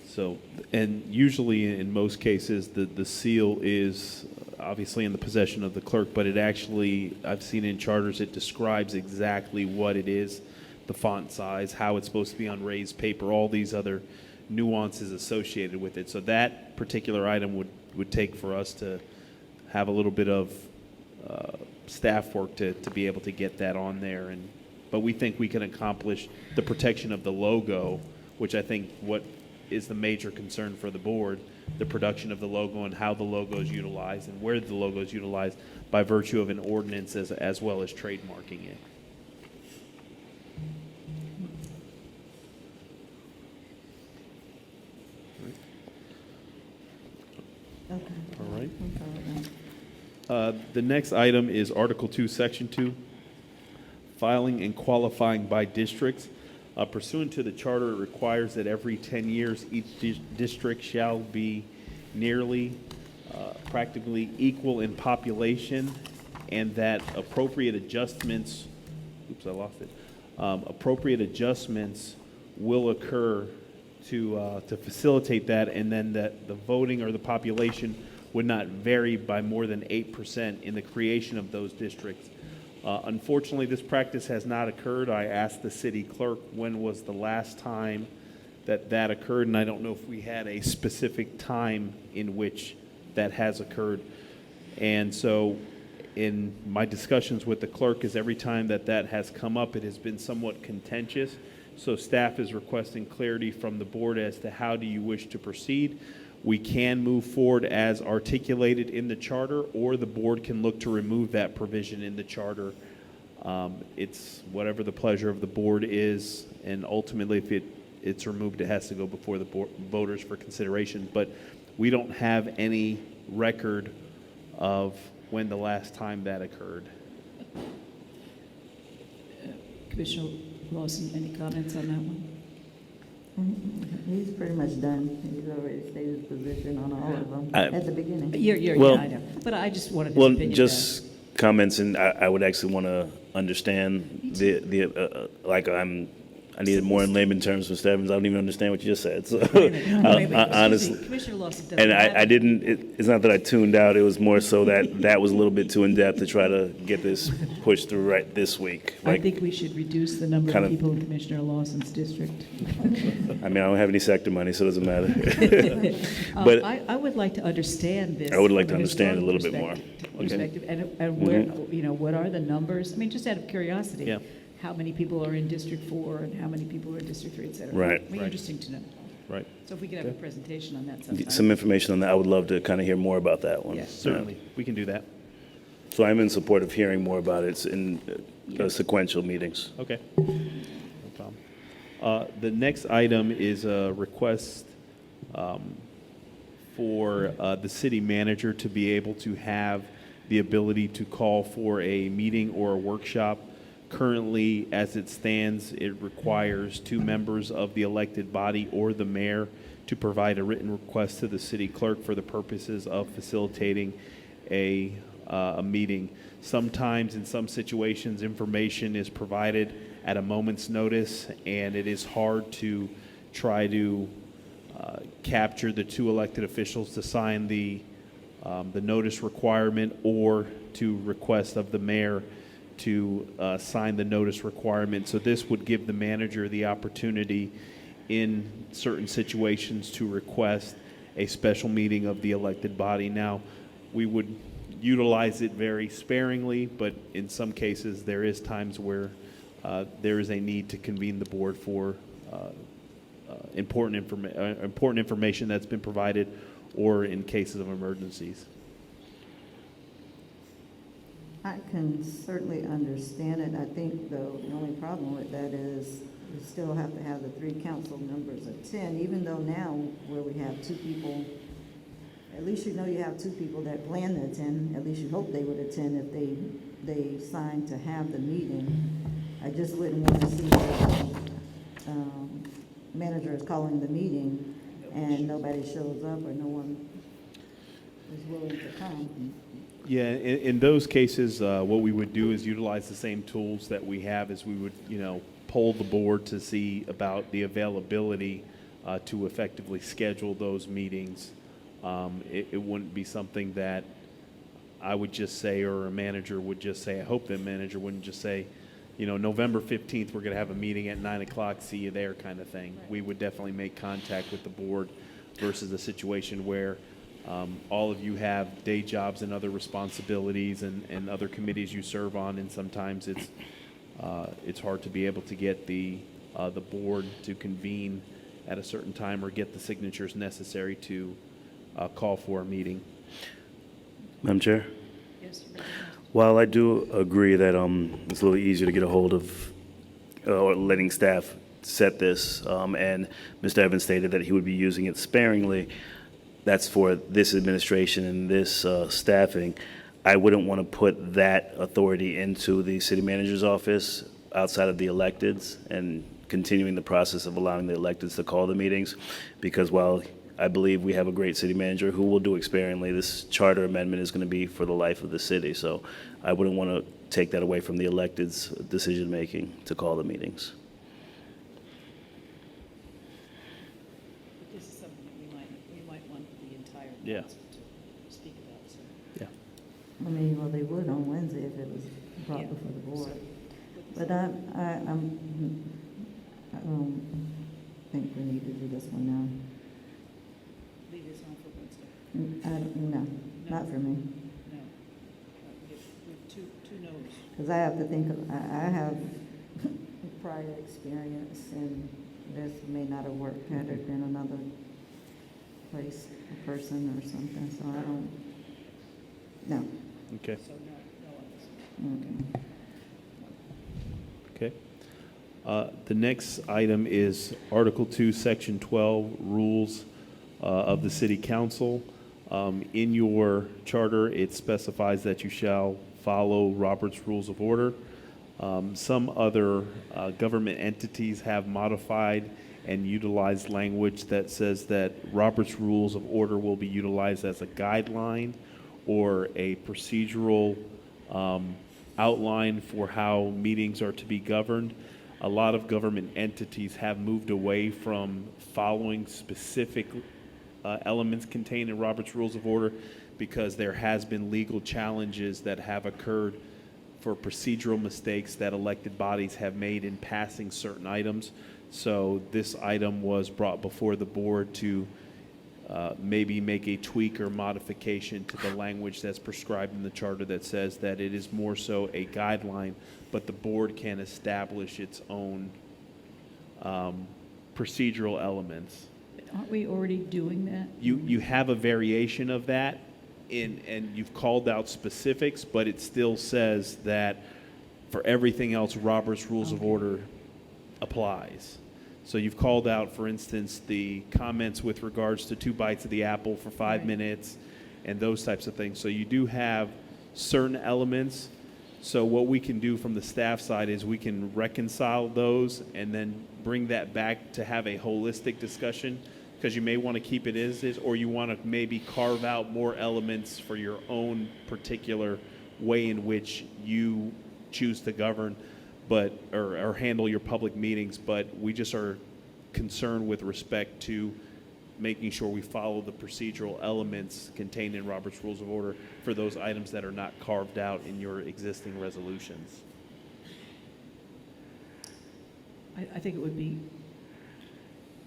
So, and usually in most cases, the seal is obviously in the possession of the clerk, but it actually, I've seen in charters, it describes exactly what it is, the font size, how it's supposed to be on raised paper, all these other nuances associated with it. So that particular item would take for us to have a little bit of staff work to be able to get that on there. But we think we can accomplish the protection of the logo, which I think what is the major concern for the board, the production of the logo and how the logo is utilized and where the logo is utilized by virtue of an ordinance as well as trademarking it. Okay. All right. I'm fine with that. The next item is Article 2, Section 2, filing and qualifying by districts. Pursuant to the charter, it requires that every 10 years, each district shall be nearly practically equal in population, and that appropriate adjustments, appropriate adjustments will occur to facilitate that, and then that the voting or the population would not vary by more than 8% in the creation of those districts. Unfortunately, this practice has not occurred. I asked the city clerk when was the last time that occurred, and I don't know if we had a specific time in which that has occurred. And so in my discussions with the clerk is every time that has come up, it has been somewhat contentious. So staff is requesting clarity from the board as to how do you wish to proceed. We can move forward as articulated in the charter, or the board can look to remove that provision in the charter. It's whatever the pleasure of the board is, and ultimately if it's removed, it has to go before the voters for consideration. But we don't have any record of when the last time that occurred. Commissioner Lawson, any comments on that one? He's pretty much done. He's already stated his position on all of them I- at the beginning. Well- Yeah, I know. But I just wanted his Well, opinion. just comments, and I would actually want to understand I needed more in layman terms from Stebbins. I don't even understand what you just said. So, Wait, honestly, Commissioner Lawson doesn't and have I it. didn't. It's not that I tuned out. It was more so that was a little bit too in depth to try to get this pushed through right this week. I think we should reduce the number kind of of- people in Commissioner Lawson's district. I mean, I don't have any sector money, so it doesn't matter. But I would like to understand this. I would like from to understand it a little bit historical more. perspective, and where, what are the numbers? I mean, just out of curiosity. Yeah. How many people are in District 4 and how many people are in District 3, et cetera? Right. It'd be Right. interesting to know. Right. So if we could have a presentation on that sometime. some information on that. I would love to kind of hear more about that one. Yes. Certainly, we can do that. So I'm in support of hearing more about it in sequential meetings. Okay. No problem. The next item is a request for the city manager to be able to have the ability to call for a meeting or a workshop. Currently, as it stands, it requires 2 members of the elected body or the mayor to provide a written request to the city clerk for the purposes of facilitating a meeting. Sometimes, in some situations, information is provided at a moment's notice, and it is hard to try to capture the 2 elected officials to sign the notice requirement or to request of the mayor to sign the notice requirement. So this would give the manager the opportunity in certain situations to request a special meeting of the elected body. Now, we would utilize it very sparingly, but in some cases there is times where there is a need to convene the board for important information that's been provided, or in cases of emergencies. I can certainly understand it. I think, though, the only problem with that is you still have to have the 3 council members attend, even though now where we have 2 people At least you know you have two people that plan to attend, at least you hope they would attend if they signed to have the meeting. I just wouldn't want to see the manager is calling the meeting and nobody shows up or no one is willing to come. Yeah, in those cases, what we would do is utilize the same tools that we have as we would, poll the board to see about the availability to effectively schedule those meetings. It wouldn't be something that I would just say, or a manager would just say. I hope the manager wouldn't just say, November 15th, we're going to have a meeting at 9 o'clock, see you there kind of thing. We would definitely make contact with the board versus a situation where all of you have day jobs and other responsibilities and other committees you serve on, and sometimes it's hard to be able to get the board to convene at a certain time or get the signatures necessary to call for a meeting. Madam Chair? Yes, Reverend. While I do agree that it's a little easier to get a hold of or letting staff set this, and Mr. Evans stated that he would be using it sparingly, that's for this administration and this staffing. I wouldn't want to put that authority into the city manager's office outside of the electeds and continuing the process of allowing the electeds to call the meetings, because while I believe we have a great city manager who will do it sparingly, this charter amendment is going to be for the life of the city. So I wouldn't want to take that away from the electeds' decision-making to call the meetings. But this is something that we might want the entire Yeah. council to speak about, so. Yeah. I mean, well, they would on Wednesday if it was brought Yeah. before the board. So, But I don't think we need to do this one now. leave this on for Wednesday. No, not for me. No. We have two no's. Because I have to think, I have prior experience, and this may not have worked had it been another place, a person or something, so I don't, no. Okay. So no on this one. Okay. Okay. The next item is Article 2, Section 12, Rules of the City Council. In your charter, it specifies that you shall follow Robert's Rules of Order. Some other government entities have modified and utilized language that says that Robert's Rules of Order will be utilized as a guideline or a procedural outline for how meetings are to be governed. A lot of government entities have moved away from following specific elements contained in Robert's Rules of Order because there has been legal challenges that have occurred for procedural mistakes that elected bodies have made in passing certain items. So this item was brought before the board to maybe make a tweak or modification to the language that's prescribed in the charter that says that it is more so a guideline, but the board can establish its own procedural elements. Aren't we already doing that? You have a variation of that, and you've called out specifics, but it still says that for everything else, Robert's Rules of Order applies. So you've called out, for instance, the comments with regards to 2 bites of the apple for 5 Right. minutes and those types of things. So you do have certain elements. So what we can do from the staff side is we can reconcile those and then bring that back to have a holistic discussion, because you may want to keep it as is, or you want to maybe carve out more elements for your own particular way in which you choose to govern, but or handle your public meetings. But we just are concerned with respect to making sure we follow the procedural elements contained in Robert's Rules of Order for those items that are not carved out in your existing resolutions. I think it would be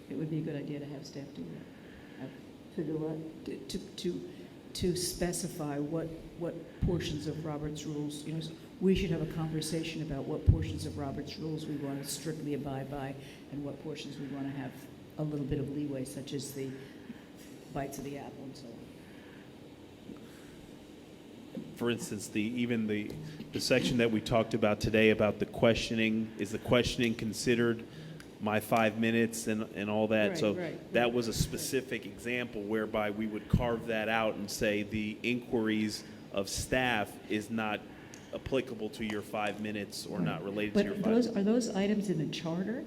a good idea to have staff do that. To do what? To specify what portions of Robert's rules, we should have a conversation about what portions of Robert's rules we want to strictly abide by and what portions we want to have a little bit of leeway, such as the bites of the apple and so on. For instance, even the section that we talked about today about the questioning, is the questioning considered my 5 minutes and all that. Right, So right, that was a specific example whereby we would carve that out and say the inquiries of staff is not applicable to your 5 minutes or not related to your But 5 minutes. are those items in the charter?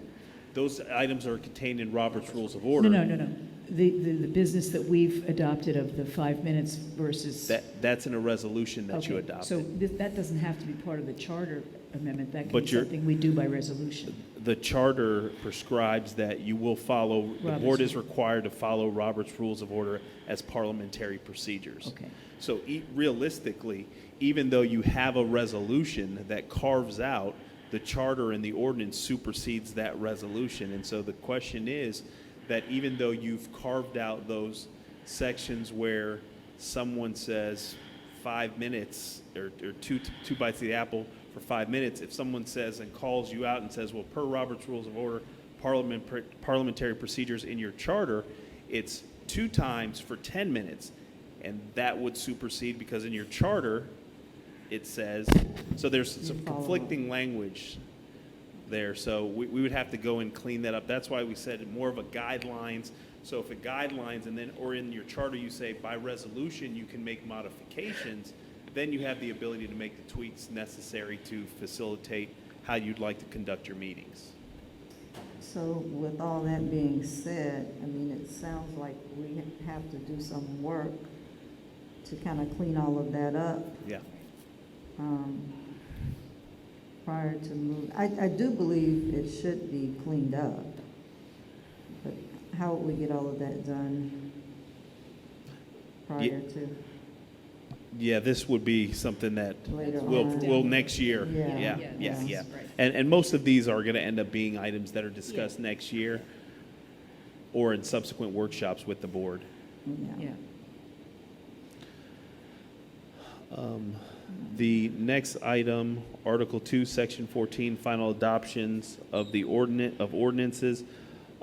Those items are contained in Robert's Rules of No, Order. no. The business that we've adopted of the 5 minutes versus. That's in a resolution that you Okay, adopted. so that doesn't have to be part of the charter amendment, that can But be you're- something we do by resolution. The charter prescribes that you will follow, the board Robert's. is required to follow Robert's Rules of Order as parliamentary procedures. Okay. So realistically, even though you have a resolution that carves out, the charter and the ordinance supersedes that resolution. And so the question is that even though you've carved out those sections where someone says 5 minutes or two bites of the apple for 5 minutes, if someone says and calls you out and says, well, per Robert's Rules of Order, parliamentary procedures in your charter, it's 2 times for 10 minutes. And that would supersede because in your charter, it says, so there's some follow. conflicting language there. So we would have to go and clean that up. That's why we said more of a guidelines. So if a guidelines and then, or in your charter, you say by resolution, you can make modifications, then you have the ability to make the tweaks necessary to facilitate how you'd like to conduct your meetings. So with all that being said, I mean, it sounds like we have to do some work to kind of clean all of that up Yeah. prior to move. I do believe it should be cleaned up, but how would we get all of that done prior to Yeah, this would be something that later will on? next year. Yeah. Yeah. Right. And most of these are going to end up being items that are discussed next year or in subsequent workshops with the board. Yeah. The next item, Article 2, Section 14, final adoptions of the ordinances.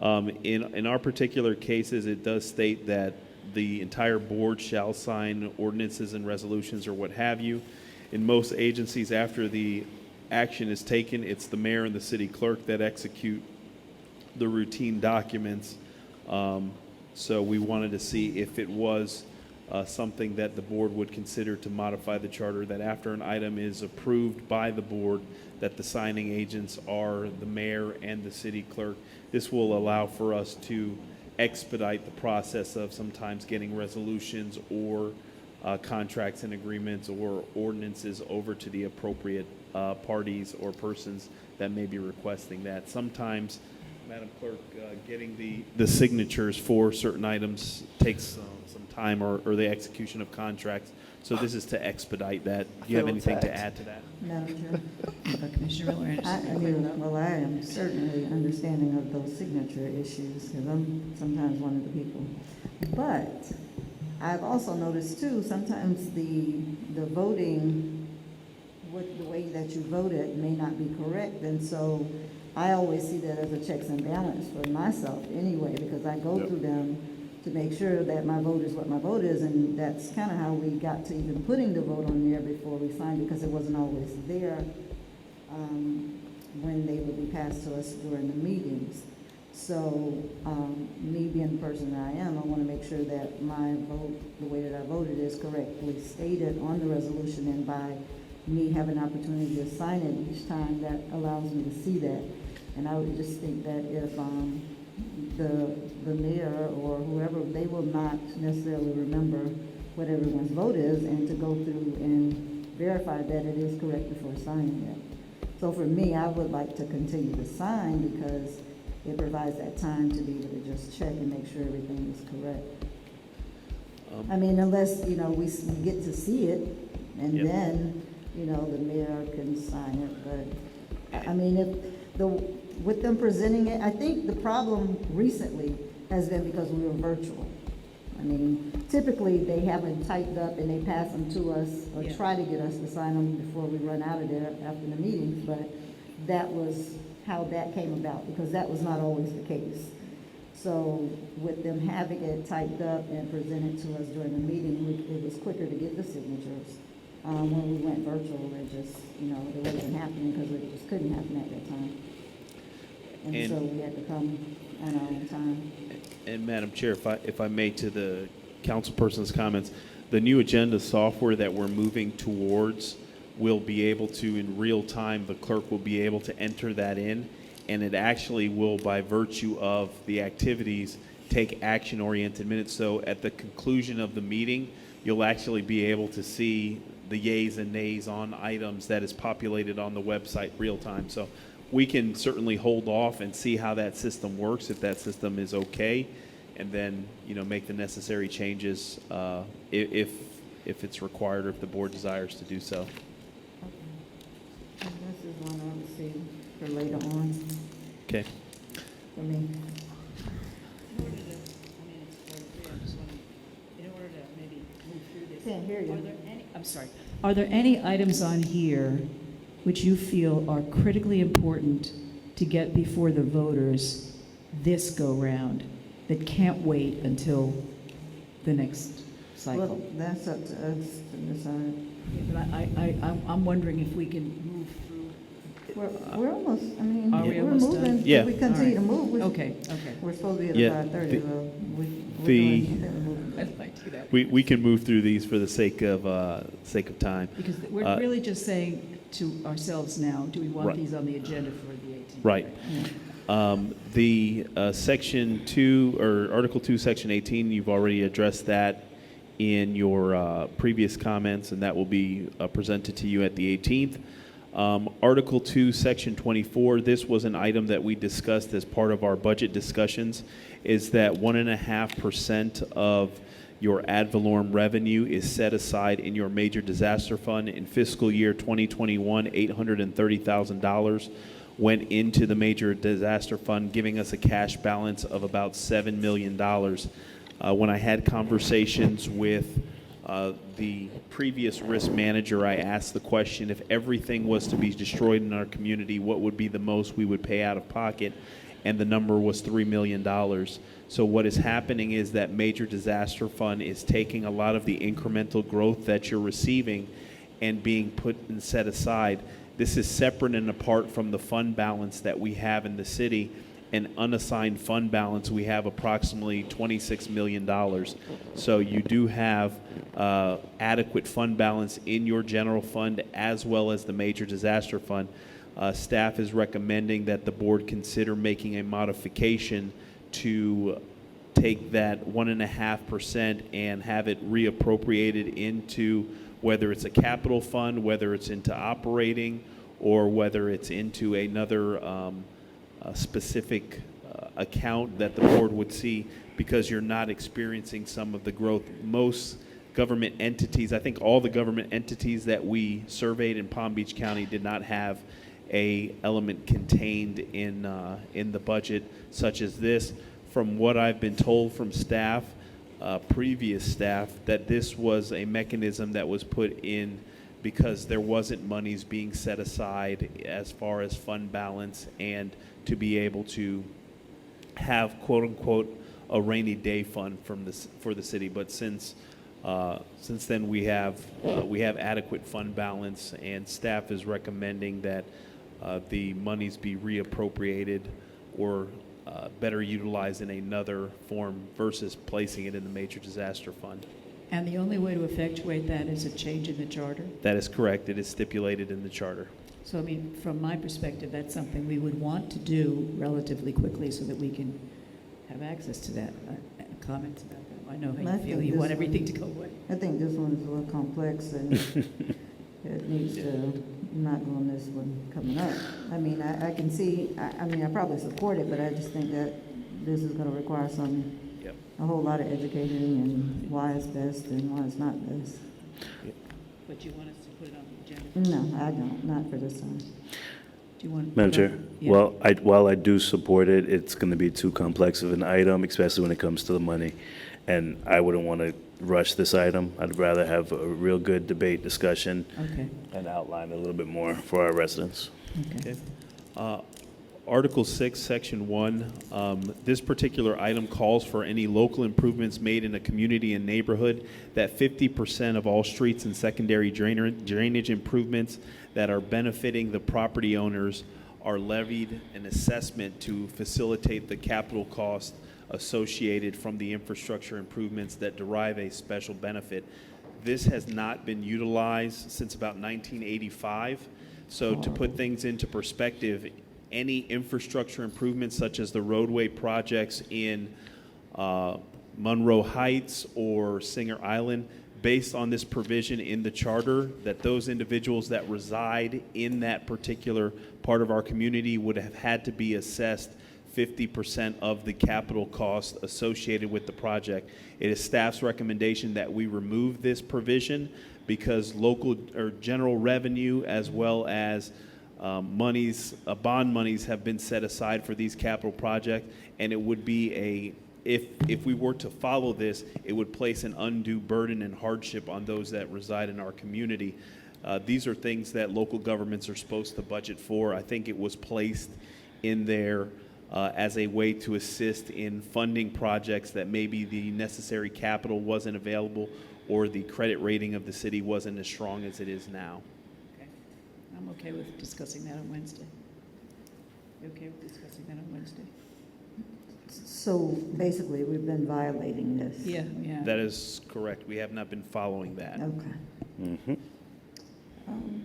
In our particular cases, it does state that the entire board shall sign ordinances and resolutions or what have you. In most agencies, after the action is taken, it's the mayor and the city clerk that execute the routine documents. So we wanted to see if it was something that the board would consider to modify the charter, that after an item is approved by the board, that the signing agents are the mayor and the city clerk. This will allow for us to expedite the process of sometimes getting resolutions or contracts and agreements or ordinances over to the appropriate parties or persons that may be requesting that. Sometimes, Madam Clerk, getting the signatures for certain items takes some time or the execution of contracts. So this is to expedite that. Do you have anything to add to that? Madam Chair? Commissioner Miller I Anderson. mean, well, I am certainly understanding of those signature issues, because I'm sometimes one of the people. But I've also noticed too, sometimes the voting, the way that you voted may not be correct, and so I always see that as a checks and balance for myself anyway, because I go through them to make sure that my vote is what my vote is, and that's kind of how we got to even putting the vote on there before we signed, because it wasn't always there when they would be passed to us during the meetings. So me being the person that I am, I want to make sure that my vote, the way that I voted, is correctly stated on the resolution, and by me having an opportunity to sign it each time, that allows me to see that. And I would just think that if the mayor or whoever, they will not necessarily remember what everyone's vote is, and to go through and verify that it is correct before signing it. So for me, I would like to continue to sign, because it provides that time to be able to just check and make sure everything is correct. I mean, unless, we get to see it, and Yep. then, the mayor can sign it, but, I mean, with them presenting it, I think the problem recently has been because we were virtual. I mean, typically, they have them typed up and they pass them to us, or Yeah. try to get us to sign them before we run out of there after the meetings, but that was how that came about, because that was not always the case. So with them having it typed up and presented to us during the meeting, it was quicker to get the signatures. When we went virtual, it just, it wasn't happening because it just couldn't happen at that time. And And- so we had to come on our own time. And Madam Chair, if I may, to the councilperson's comments, the new agenda software that we're moving towards will be able to, in real time, the clerk will be able to enter that in, and it actually will, by virtue of the activities, take action-oriented minutes. So at the conclusion of the meeting, you'll actually be able to see the yays and nays on items that is populated on the website real time. So we can certainly hold off and see how that system works, if that system is okay, and then, make the necessary changes if it's required or if the board desires to do so. And this is one I would see for later on, Okay. for me. In order to maybe move through this. Can't hear you. I'm sorry. Are there any items on here which you feel are critically important to get before the voters this go-round that can't wait until the next cycle? Well, that's up to us to decide. But I'm wondering if we can move through. We're almost, Are we we're almost moving. done? Yeah. If we continue to All right. move, Okay. we're supposed to be at Yeah, 5:30, the- well, we're the- doing, we're moving. I'd like to do that. We can move through these for the sake of time. Because we're really just saying to ourselves now, do we want Right. these on the agenda for the 18th? Right. The Section 2, or Article 2, Section 18, you've already addressed that in your previous comments, and that will be presented to you at the 18th. Article 2, Section 24, this was an item that we discussed as part of our budget discussions, is that 1.5% of your ad valorem revenue is set aside in your major disaster fund. In fiscal year 2021, $830,000 went into the major disaster fund, giving us a cash balance of about $7 million. When I had conversations with the previous risk manager, I asked the question, if everything was to be destroyed in our community, what would be the most we would pay out of pocket? And the number was $3 million. So what is happening is that major disaster fund is taking a lot of the incremental growth that you're receiving and being put and set aside. This is separate and apart from the fund balance that we have in the city. An unassigned fund balance, we have approximately $26 million. So you do have adequate fund balance in your general fund as well as the major disaster fund. Staff is recommending that the board consider making a modification to take that 1.5% and have it reappropriated into, whether it's a capital fund, whether it's into operating, or whether it's into another specific account that the board would see, because you're not experiencing some of the growth. Most government entities, I think all the government entities that we surveyed in Palm Beach County did not have a element contained in the budget such as this. From what I've been told from staff, previous staff, that this was a mechanism that was put in because there wasn't monies being set aside as far as fund balance and to be able to have quote unquote a rainy day fund for the city. But since then we have adequate fund balance, and staff is recommending that the monies be reappropriated or better utilized in another form versus placing it in the major disaster fund. And the only way to effectuate that is a change in the charter? That is correct. It is stipulated in the charter. So, from my perspective, that's something we would want to do relatively quickly so that we can have access to that. Comments about that? I know how I you feel. think You this want everything one- to go away. I think this one is a little complex and it needs to not go on this one coming up. I can see, I probably support it, but I just think that this is gonna require a whole lot of educating and why it's best and why it's not best. But you want us to put it on the agenda? No, I don't, not for this time. Do you want? Madam Chair, Yeah. well, while I do support it, it's going to be too complex of an item, especially when it comes to the money. And I wouldn't want to rush this item. I'd rather have a real good debate, discussion, Okay, and outline a little bit more for our residents. okay. Okay. Article 6, Section 1, this particular item calls for any local improvements made in a community and neighborhood, that 50% of all streets and secondary drainage improvements that are benefiting the property owners are levied an assessment to facilitate the capital cost associated from the infrastructure improvements that derive a special benefit. This has not been utilized since about 1985. So to put things into perspective, any infrastructure improvements such as the roadway projects in Monroe Heights or Singer Island, based on this provision in the charter, that those individuals that reside in that particular part of our community would have had to be assessed 50% of the capital cost associated with the project. It is staff's recommendation that we remove this provision because local or general revenue as well as bond monies have been set aside for these capital projects, and it would be if we were to follow this, it would place an undue burden and hardship on those that reside in our community. These are things that local governments are supposed to budget for. I think it was placed in there as a way to assist in funding projects that maybe the necessary capital wasn't available or the credit rating of the city wasn't as strong as it is now. Okay. I'm okay with discussing that on Wednesday. You okay with discussing that on Wednesday? So basically, we've been violating this. Yeah, yeah. That is correct. We have not been following that. Okay.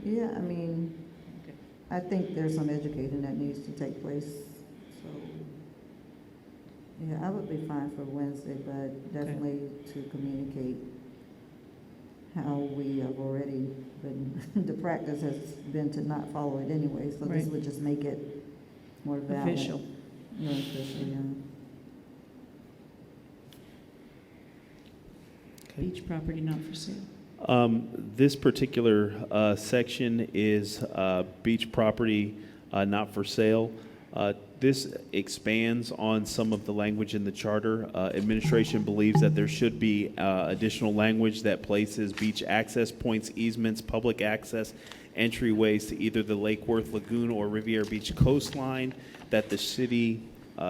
Yeah, I mean, Okay. I think there's some educating that needs to take place. So, yeah, I would be fine for Wednesday, but definitely to communicate how we have already been, the practice has been to not follow it anyway, so this Right. would just make it more valid. Official. More official, yeah. Beach property not for sale. This particular section is beach property not for sale. This expands on some of the language in the charter. Administration believes that there should be additional language that places beach access points, easements, public access, entryways to either the Lake Worth Lagoon or Riviera Beach coastline, that the city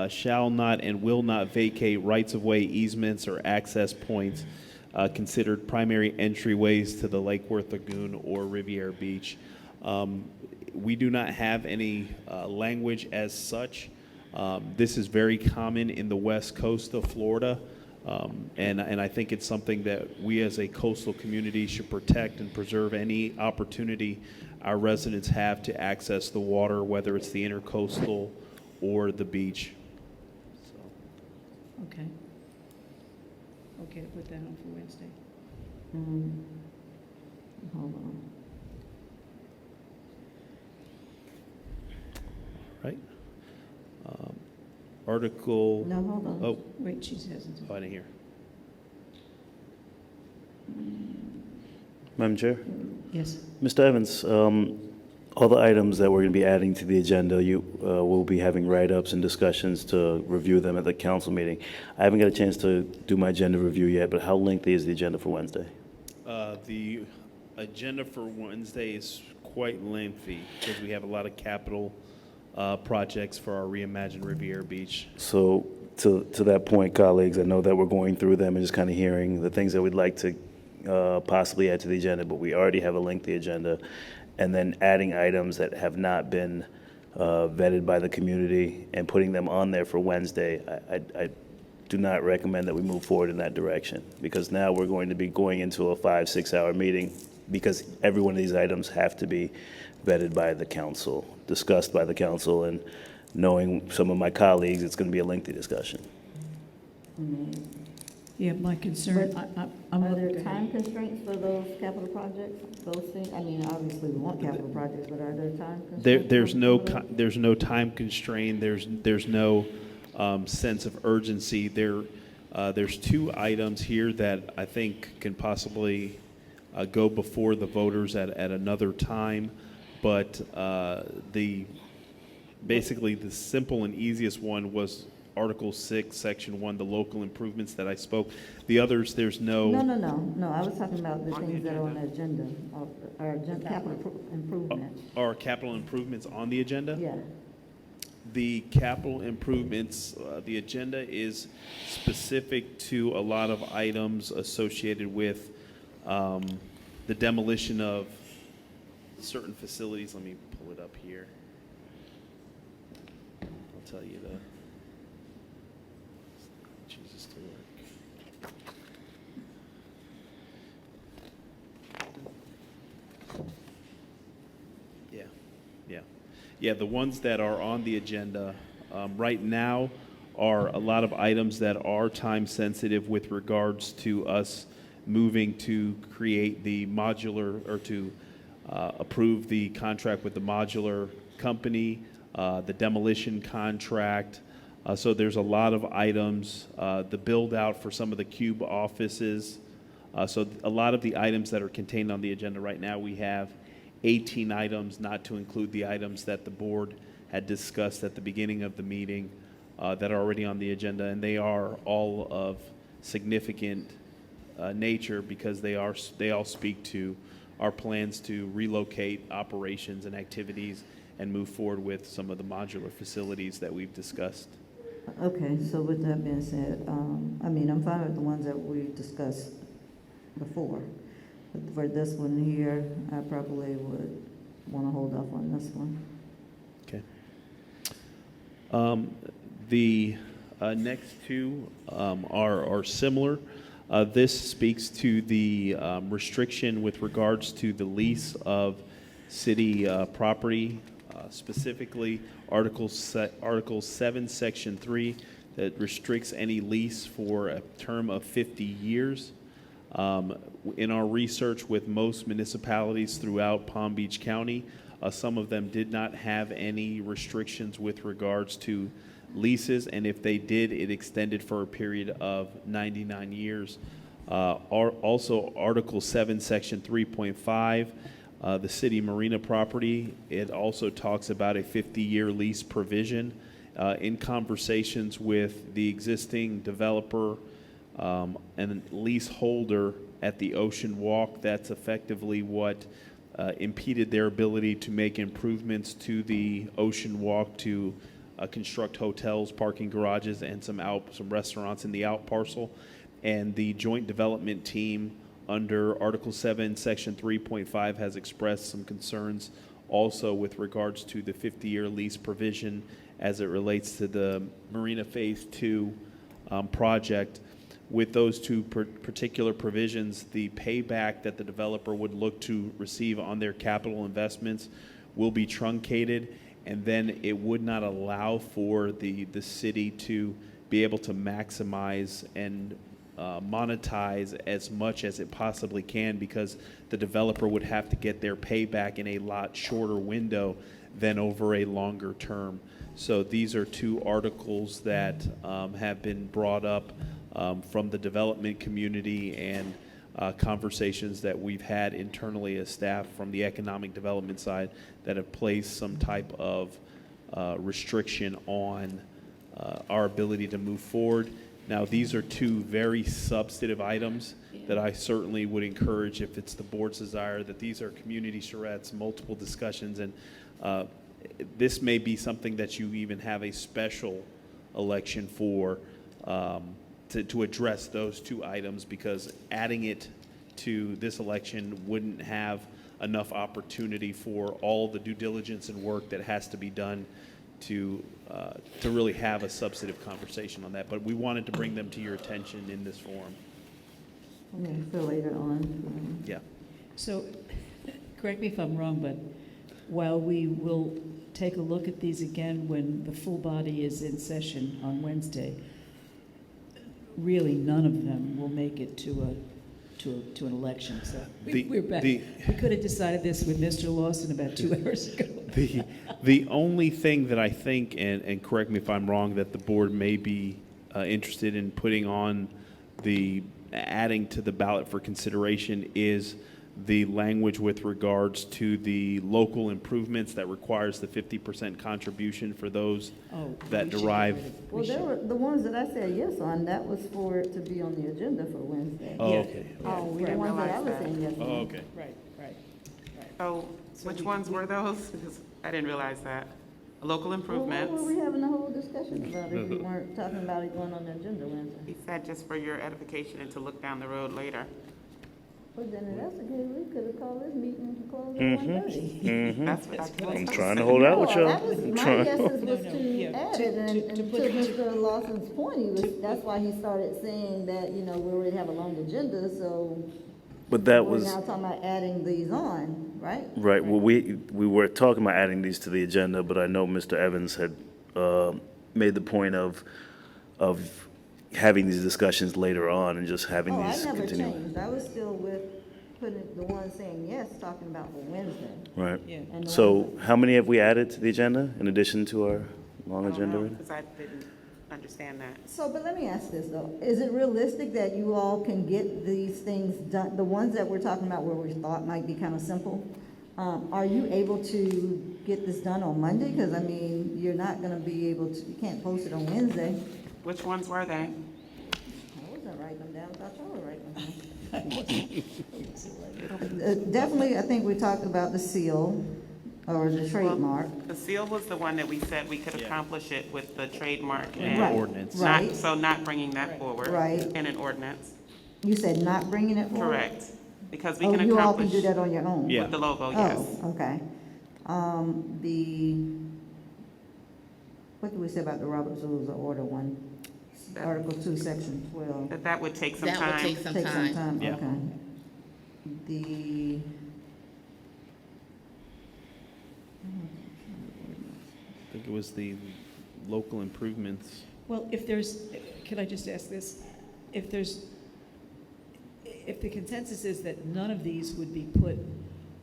shall not and will not vacate rights-of-way easements or access points considered primary entryways to the Lake Worth Lagoon or Riviera Beach. We do not have any language as such. This is very common in the west coast of Florida, and I think it's something that we as a coastal community should protect and preserve any opportunity our residents have to access the water, whether it's the intercoastal or the beach. So. Okay. Okay, to put that on for Wednesday. Hold on. Right. Article. No, hold on. Oh, Wait, she hasn't. I didn't hear. Madam Chair? Yes. Mr. Evans, all the items that we're going to be adding to the agenda, you will be having write-ups and discussions to review them at the council meeting. I haven't got a chance to do my agenda review yet, but how lengthy is the agenda for Wednesday? The agenda for Wednesday is quite lengthy because we have a lot of capital projects for our reimagined Riviera Beach. So to that point, colleagues, I know that we're going through them and just kind of hearing the things that we'd like to possibly add to the agenda, but we already have a lengthy agenda. And then adding items that have not been vetted by the community and putting them on there for Wednesday, I do not recommend that we move forward in that direction, because now we're going to be going into a 5-6 hour meeting because every one of these items have to be vetted by the council, discussed by the council, and knowing some of my colleagues, it's going to be a lengthy discussion. Yeah, my concern, I'm Are looking. there time constraints for those capital projects, those things? I mean, obviously, we want capital projects, but are there time constraints? There's no time constraint. There's no sense of urgency. There's two items here that I think can possibly go before the voters at another time, but basically the simple and easiest one was Article 6, Section 1, the local improvements that I spoke. The others, there's no. No, I was talking about the things that are on the agenda, our capital improvements. Are capital improvements on the agenda? Yeah. The capital improvements, the agenda is specific to a lot of items associated with the demolition of certain facilities. Let me pull it up here. tell you the, chooses to work. Yeah, the ones that are on the agenda right now are a lot of items that are time sensitive with regards to us moving to create the modular, or to approve the contract with the modular company, the demolition contract. So there's a lot of items, the build out for some of the cube offices. So a lot of the items that are contained on the agenda right now, we have 18 items, not to include the items that the board had discussed at the beginning of the meeting that are already on the agenda, and they are all of significant nature because they all speak to our plans to relocate operations and activities and move forward with some of the modular facilities that we've discussed. Okay, so with that being said, I mean, I'm fine with the ones that we discussed before. But for this one here, I probably would want to hold off on this one. Okay. The next two are similar. This speaks to the restriction with regards to the lease of city property, specifically Article 7, Section 3, that restricts any lease for a term of 50 years. In our research with most municipalities throughout Palm Beach County, some of them did not have any restrictions with regards to leases, and if they did, it extended for a period of 99 years. Also, Article 7, Section 3.5, the city marina property, it also talks about a 50-year lease provision. In conversations with the existing developer and leaseholder at the Ocean Walk, that's effectively what impeded their ability to make improvements to the Ocean Walk to construct hotels, parking garages, and some restaurants in the out parcel. And the joint development team under Article 7, Section 3.5 has expressed some concerns also with regards to the 50-year lease provision as it relates to the Marina Phase 2 project. With those two particular provisions, the payback that the developer would look to receive on their capital investments will be truncated, and then it would not allow for the city to be able to maximize and monetize as much as it possibly can, because the developer would have to get their payback in a lot shorter window than over a longer term. So these are two articles that have been brought up from the development community and conversations that we've had internally as staff from the economic development side that have placed some type of restriction on our ability to move forward. Now, these are two very substantive items that I certainly would encourage, if it's the board's desire, that these are community charrettes, multiple discussions, and this may be something that you even have a special election for to address those two items, because adding it to this election wouldn't have enough opportunity for all the due diligence and work that has to be done to really have a substantive conversation on that. But we wanted to bring them to your attention in this forum. Okay, so later on. Yeah. So, correct me if I'm wrong, but while we will take a look at these again when the full body is in session on Wednesday, really none of them will make it to an election. So we're back. We could have decided this with Mr. Lawson about 2 hours ago. The only thing that I think, and correct me if I'm wrong, that the board may be interested in putting on adding to the ballot for consideration is the language with regards to the local improvements that requires the 50% contribution for those that derive. Well, there were the ones that I said yes on, that was for it to be on the agenda for Wednesday. Oh, Yeah. okay. Oh, the ones that I was saying yes on. Oh, okay. Right. So which ones were those? Because I didn't realize that. Local Well, why improvements. were we having a whole discussion about it if we weren't talking about it going on the agenda Wednesday? He said just for your edification and to look down the road later. Well, then if that's the case, we could have called this meeting to close at 1:30. That's what I was I'm gonna trying to say. hold out with y'all. That was, I'm my trying. guess was No, to yeah, add to- it, and to to put- Mr. Lawson's point, he was, that's why he started saying that, we already have a long agenda, so But that we're was, now talking about adding these on, right? right, well, we were talking about adding these to the agenda, but I know Mr. Evans had made the point of having these discussions later on and just having Oh, I these never continue. changed, I was still with putting the one saying yes, talking about for Wednesday. Right. Yeah. And the So ones how many have we added to the agenda in addition to our long I don't agenda? know, item? because I didn't understand that. So, but let me ask this though, is it realistic that you all can get these things done, the ones that we're talking about where we thought might be kind of simple? Are you able to get this done on Monday? Because I mean, you're not gonna be able to, you can't post it on Wednesday. Which ones were they? I wasn't writing them down, I thought y'all were writing them down. Definitely, I think we talked about the seal or the trademark. The seal was the one that we said we could accomplish it with the trademark And and. the Right, ordinance. right. So not bringing that forward. Right. In an ordinance, You said not bringing it forward? correct, because we Oh, can you all can accomplish do that on your own? Yeah. with the logo, yes. Oh, okay. What did we say about the Robert's Rules of Order one? Article 2, Section 12. That would take some That would time. take some Take some time. time, Yeah. okay. I think it was the local improvements. Well, if there's, can I just ask this? If the consensus is that none of these would be put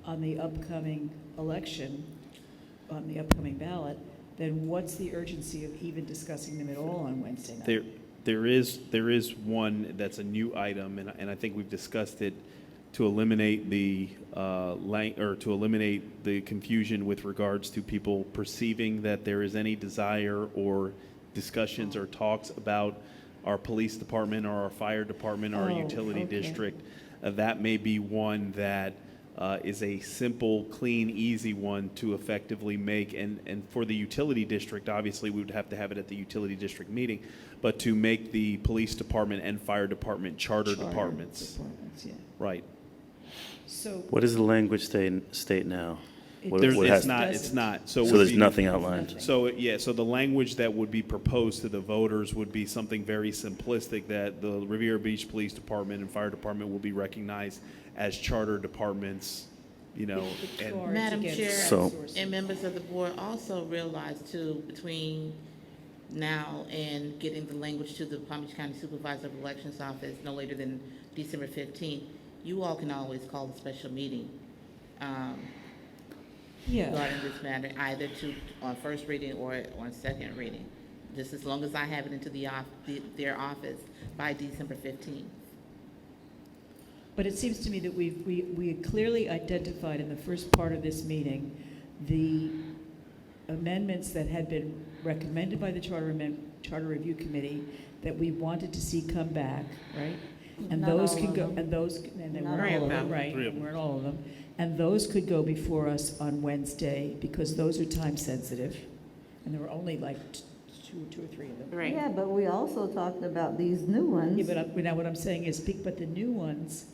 on the upcoming election, on the upcoming ballot, then what's the urgency of even discussing them at all on Wednesday night? There is one that's a new item, and I think we've discussed it, to eliminate the to eliminate the confusion with regards to people perceiving that there is any desire or discussions or talks about our police department or our fire department or our Oh, utility okay. district. That may be one that is a simple, clean, easy one to effectively make. And for the utility district, obviously, we would have to have it at the utility district meeting, but to make the police department and fire department charter departments. Yeah. Right. So. What does the language state now? It What- There's, what it's has- not, it's not. So it So would there's be- nothing outlined? So, yeah, so the language that would be proposed to the voters would be something very simplistic, that the Riviera Beach Police Department and Fire Department will be recognized as charter departments, and Guards Madam against Chair, So- outsourcing. and members of the board also realize too, between now and getting the language to the Palm Beach County Supervisor of Elections Office no later than December 15th, you all can always call a special meeting Yeah, regarding this matter, either on first reading or on second reading, just as long as I have it into their office by December 15th. but it seems to me that we clearly identified in the first part of this meeting the amendments that had been recommended by the Charter Review Committee that we wanted to see come back, right? And Not those all could of go, them. and they Not weren't all all of of them, them. right? Three of them. Weren't all of them. And those could go before us on Wednesday because those are time sensitive. And there were only like two or three of them. Right. Yeah, but we also talked about these new ones. Yeah, but now what I'm saying is, but the new ones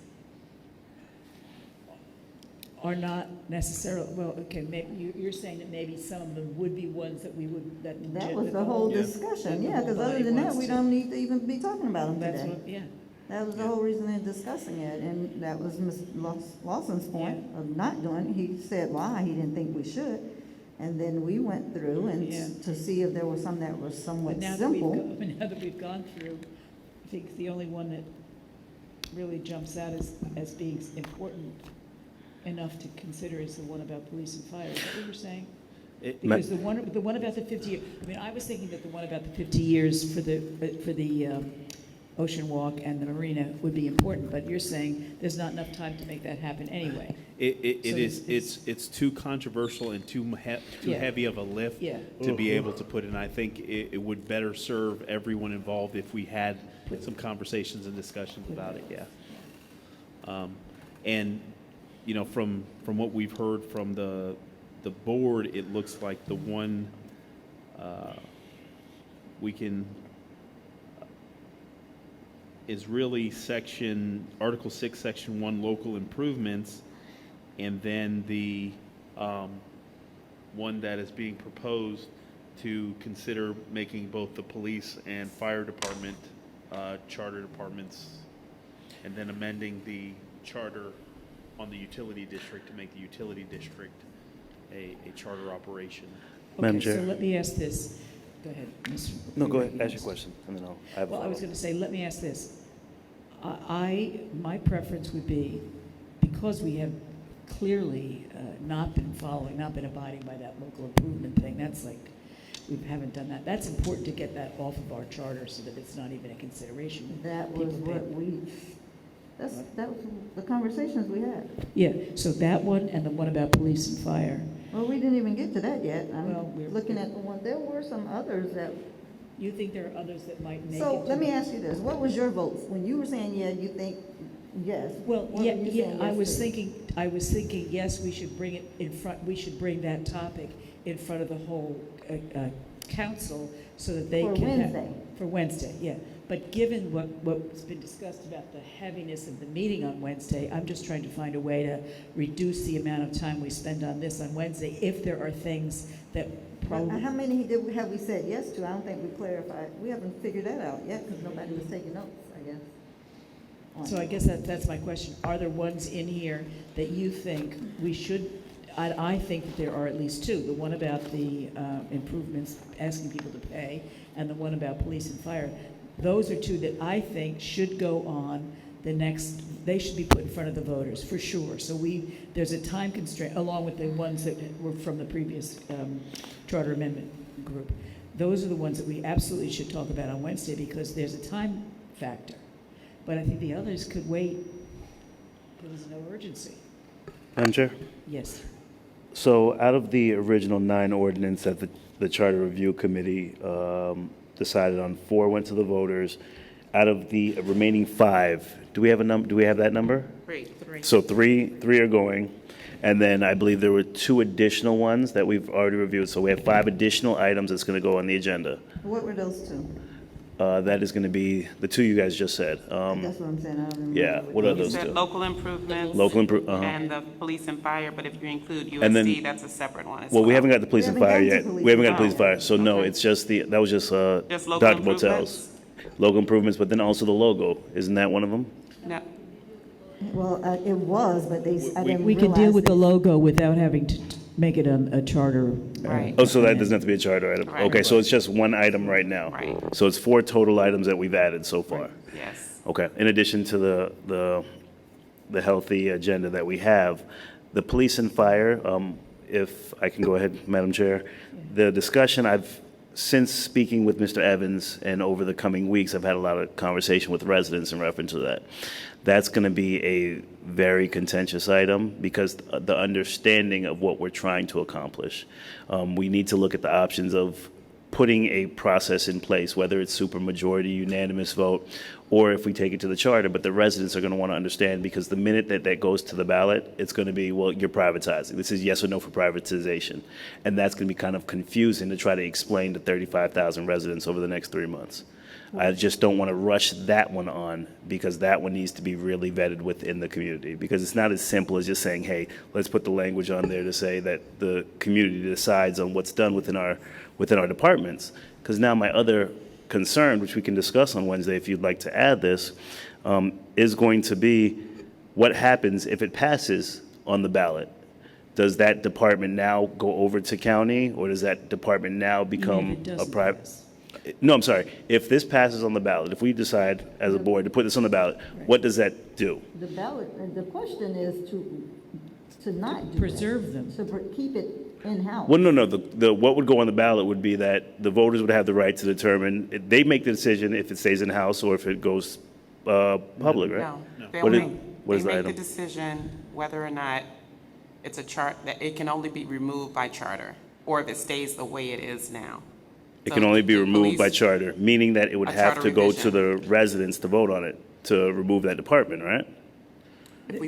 are not necessarily, well, okay, maybe you're saying that maybe some of them would be ones that we would, that. That was the whole Yeah. discussion, that yeah, the because whole other body than that, wants we to. don't need to even be talking about them That's today. what, yeah. That was the whole reason they're discussing it, and that was Ms. Lawson's point of not doing it. He said why, he didn't think we should. And then we went through Yeah. and to see if there was some that was But somewhat now that we've, simple. now that we've gone through, I think the only one that really jumps out as being important enough to consider is the one about police and fire. Is that what you're saying? Because the one about the 50 year, I mean, I was thinking that the one about the 50 years for the Ocean Walk and the marina would be important, but you're saying there's not enough time to make that happen anyway. It So is, it's too controversial and too Yeah. heavy of a lift Yeah. to be able to put in. I think it would better serve everyone involved if we had some conversations and discussions about it, yeah. And, from what we've heard from the board, it looks like the one we can is really Article 6, Section 1, local improvements, and then the one that is being proposed to consider making both the police and fire department charter departments, and then amending the charter on the utility district to make the utility district a charter operation. Madam Okay, Chair. so let me ask this. Go ahead, Mr. No, go ahead, Reagan. ask your question, and then I have a Well, I was follow-up. going to say, let me ask this. My preference would be, because we have clearly not been abiding by that local improvement thing, that's like, we haven't done that. That's important to get that off of our charter so that it's not even a consideration. That was People pay- what that was the conversations we had. Yeah, so that one and the one about police and fire. Well, we didn't even get to that yet. Well, we're- I'm looking at the one, there were some others that, You think there are others that might make it? so to let me the- ask you this, what was your vote? When you were saying, yeah, you think, yes. Well, what yeah, were you yeah, saying I yes was to? thinking, yes, we should bring it in front, we should bring that topic in front of the whole council so that they For can have. Wednesday. For Wednesday, yeah. But given what's been discussed about the heaviness of the meeting on Wednesday, I'm just trying to find a way to reduce the amount of time we spend on this on Wednesday if there are things that probably. How many have we said yes to? I don't think we clarified, we haven't figured that out yet, because nobody was taking notes, I guess. So I guess that's my question. Are there ones in here that you think we should, I think that there are at least two. The one about the improvements, asking people to pay, and the one about police and fire. Those are two that I think should go on the next, they should be put in front of the voters, for sure. So there's a time constraint, along with the ones that were from the previous charter amendment group. Those are the ones that we absolutely should talk about on Wednesday because there's a time factor. But I think the others could wait. There was no urgency. Madam Chair? Yes. So out of the original 9 ordinance that the Charter Review Committee decided on, 4 went to the voters. Out of the remaining 5, do we have that number? 3. So three are going. And then I believe there were 2 additional ones that we've already reviewed. So we have 5 additional items that's going to go on the agenda. What were those two? That is going to be the 2 you guys just said. That's what I'm saying, I don't remember. yeah, what are You those said two? local improvements. And And the police and fire, but if you include And then- USD, that's a separate one as well, well. we haven't got the police We and haven't fire gotten to yet. police We haven't got and the police and fire. fire. So no, Okay. it's just that was just Just local Dr. Motels. improvements? Local improvements, but then also the logo. Isn't that one of them? No, Well, it was, but I didn't We could deal realize with the that- logo without having to make it a charter. Right. Oh, so that doesn't have to be a charter item. Right. Okay, so it's just one item right now. Right. So it's 4 total items that we've added so far. yes. Okay, in addition to the healthy agenda that we have, the police and fire, if I can go ahead, Madam Chair, the discussion since speaking with Mr. Evans and over the coming weeks, I've had a lot of conversation with residents in reference to that. That's going to be a very contentious item because the understanding of what we're trying to accomplish. We need to look at the options of putting a process in place, whether it's supermajority, unanimous vote, or if we take it to the charter. But the residents are going to want to understand because the minute that goes to the ballot, it's going to be, well, you're privatizing. This is yes or no for privatization. And that's going to be kind of confusing to try to explain to 35,000 residents over the next 3 months. I just don't want to rush that one on because that one needs to be really vetted within the community because it's not as simple as just saying, hey, let's put the language on there to say that the community decides on what's done within our departments. Because now my other concern, which we can discuss on Wednesday if you'd like to add this, is going to be what happens if it passes on the ballot. Does that department now go over to county or does that department now become a private? No, I'm sorry. If this passes on the ballot, if we decide as a board to put this on the ballot, what does that do? The ballot, the question is to not do that. Preserve them. To keep it in-house. Well, no. What would go on the ballot would be that the voters would have the right to determine. They make the decision if it stays in-house or if it goes public, right? No. They'll What is- make, what is they the make the item? decision whether or not it's a chart, that it can only be removed by charter, or if it stays the way it is now. It So can only be the removed by police- charter, meaning that it would A have charter to go to revision. the residents to vote on it, to remove that department, right? If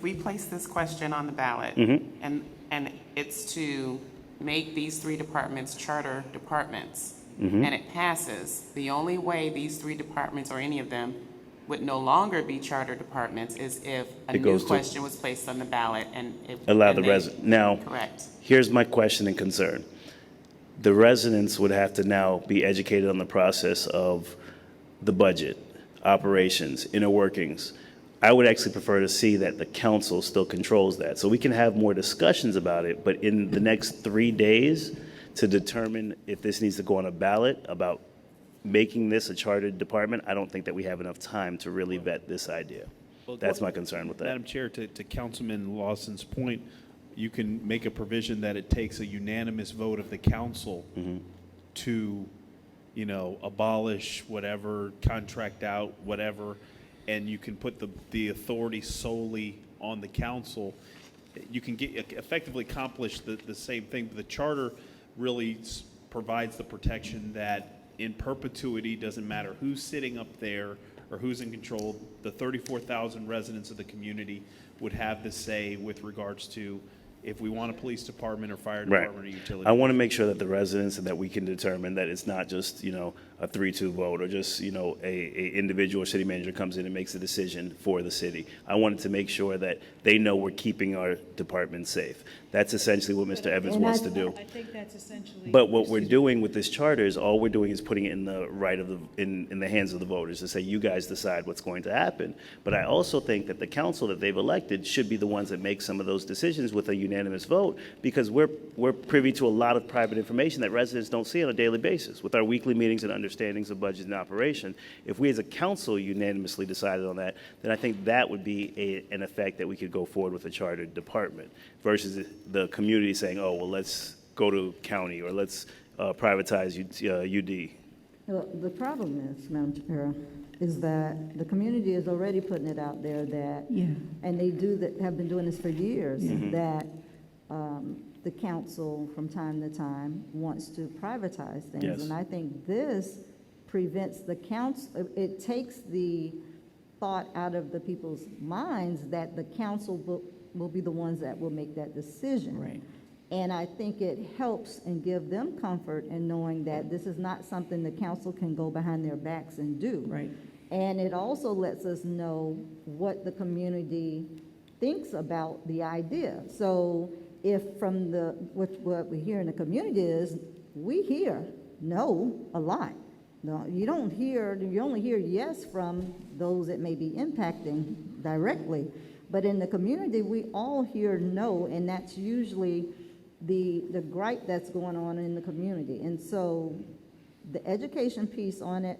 we place this question on the ballot, Mm-hmm. and it's to make these 3 departments charter departments, Mm-hmm. and it passes, the only way these 3 departments or any of them would no longer be charter departments is if a It new goes to- question was placed on the ballot and it. Allow and the they- resident, now, Correct. here's my question and concern. The residents would have to now be educated on the process of the budget, operations, inner workings. I would actually prefer to see that the council still controls that. So we can have more discussions about it, but in the next 3 days to determine if this needs to go on a ballot about making this a chartered department, I don't think that we have enough time to really vet this idea. That's my concern with that. Madam Chair, to Councilman Lawson's point, you can make a provision that it takes a unanimous vote of the council to, abolish whatever, contract out, whatever, and you can put the authority solely on the council. You can effectively accomplish the same thing. The charter really provides the protection that in perpetuity, doesn't matter who's sitting up there or who's in control, the 34,000 residents of the community would have the say with regards to if we want a police department or fire Right. department or utility. I want to make sure that the residents and that we can determine that it's not just, a 3-2 vote or just, a individual city manager comes in and makes a decision for the city. I wanted to make sure that they know we're keeping our department safe. That's essentially what Mr. Evans And wants to do. I think that's essentially. But what we're doing with this charter is all we're doing is putting it in the in the hands of the voters to say, you guys decide what's going to happen. But I also think that the council that they've elected should be the ones that make some of those decisions with a unanimous vote, because we're privy to a lot of private information that residents don't see on a daily basis with our weekly meetings and understandings of budget and operation. If we as a council unanimously decided on that, then I think that would be an effect that we could go forward with a chartered department versus the community saying, oh, well, let's go to county or let's privatize UD. Well, the problem is, Madam Chair, is that the community is already putting it out there that, Yeah. and they have been doing this for years, that the council from time to time wants to privatize things. Yes. And I think this prevents the council, it takes the thought out of the people's minds that the council will be the ones that will make that decision. Right. And I think it helps and give them comfort in knowing that this is not something the council can go behind their backs and do. Right. And it also lets us know what the community thinks about the idea. So if from what we hear in the community is, we hear no a lot. No, you only hear yes from those that may be impacting directly. But in the community, we all hear no, and that's usually the gripe that's going on in the community. And so the education piece on it,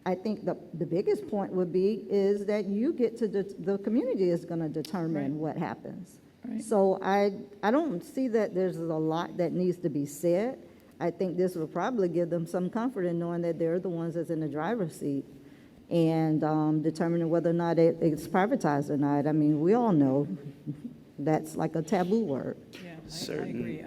I think the biggest point would be is that you get to, the community is going to determine what happens. Right. So I don't see that there's a lot that needs to be said. I think this will probably give them some comfort in knowing that they're the ones that's in the driver's seat and determining whether or not it's privatized or not. I mean, we all know that's like a taboo word. Yeah, I Certain- agree.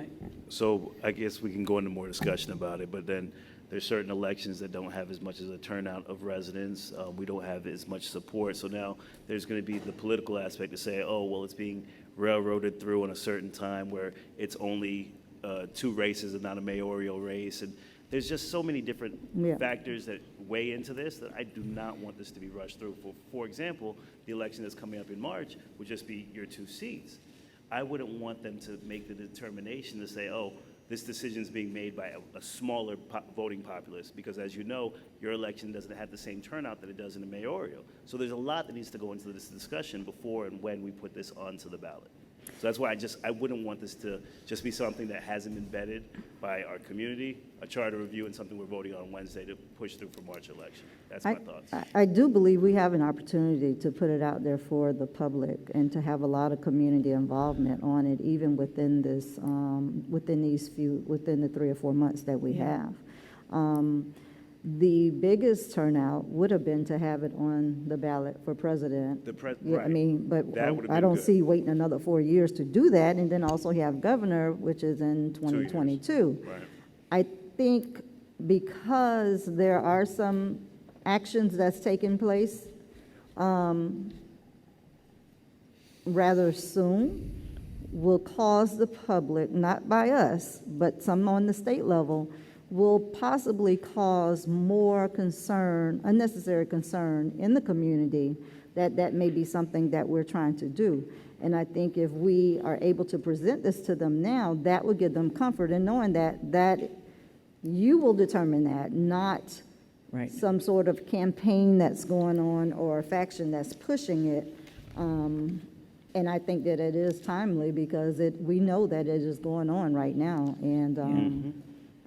So I guess we can go into more discussion about it, but then there's certain elections that don't have as much as a turnout of residents. We don't have as much support. So now there's going to be the political aspect to say, oh, well, it's being railroaded through in a certain time where it's only 2 races and not a mayoral race. And there's just so many different factors that weigh into this that I do not want this to be rushed through. For example, the election that's coming up in March would just be your 2 seats. I wouldn't want them to make the determination to say, oh, this decision is being made by a smaller voting populace, because as you know, your election doesn't have the same turnout that it does in a mayoral. So there's a lot that needs to go into this discussion before and when we put this onto the ballot. So that's why I wouldn't want this to just be something that hasn't been vetted by our community, a charter review, and something we're voting on Wednesday to push through for March election. That's my thoughts. I do believe we have an opportunity to put it out there for the public and to have a lot of community involvement on it, even within this, within the 3 or 4 months that we have. The biggest turnout would have been to have it on the ballot for president. Yeah, I right. mean, but That would have I been don't good. see waiting another 4 years to do that, and then also you have governor, which is in 2022. Right. I think because there are some actions that's taking place rather soon will cause the public, not by us, but some on the state level, will possibly cause more concern, unnecessary concern in the community, that may be something that we're trying to do. And I think if we are able to present this to them now, that will give them comfort in knowing that you will determine that, not Right. some sort of campaign that's going on or a faction that's pushing it. And I think that it is timely because we know that it is going on right now. And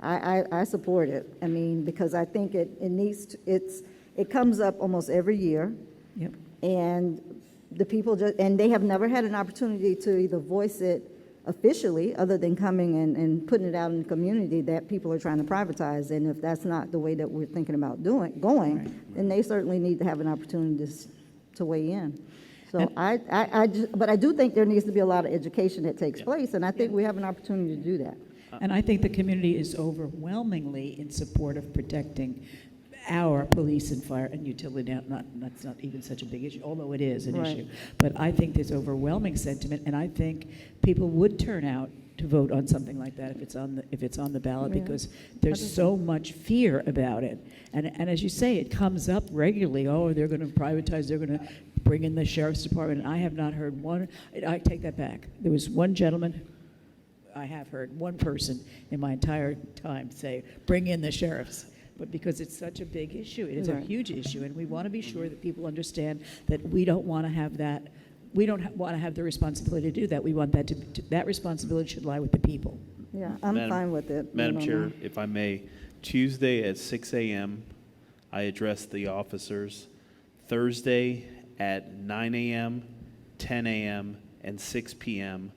I support it. I mean, because I think it comes up almost every year. Yep. And the people and they have never had an opportunity to either voice it officially, other than coming and putting it out in the community that people are trying to privatize. And if that's not the way that we're thinking about going, then they certainly need to have an opportunity to weigh in. So but I do think there needs to be a lot of education that takes place, and I think we have an opportunity to do that. And I think the community is overwhelmingly in support of protecting our police and fire and utility. That's not even such a big issue, although it is an Right. issue. But I think there's overwhelming sentiment, and I think people would turn out to vote on something like that if it's on the ballot, Yeah. because there's so much fear about it. And as you say, it comes up regularly. Oh, they're going to privatize. They're going to bring in the sheriff's department. And I have not heard one. I take that back. There was one gentleman. I have heard one person in my entire time say, "Bring in the sheriffs." But because it's such a big issue, it is a Right. huge issue, and we want to be sure that people understand that we don't want to have that. We don't want to have the responsibility to do that. We want that that responsibility should lie with the people. Yeah, I'm fine with it. Madam No, no, Chair, no. if I may, Tuesday at 6 a.m., I address the officers. Thursday at 9 a.m., 10 a.m., and 6 p.m.,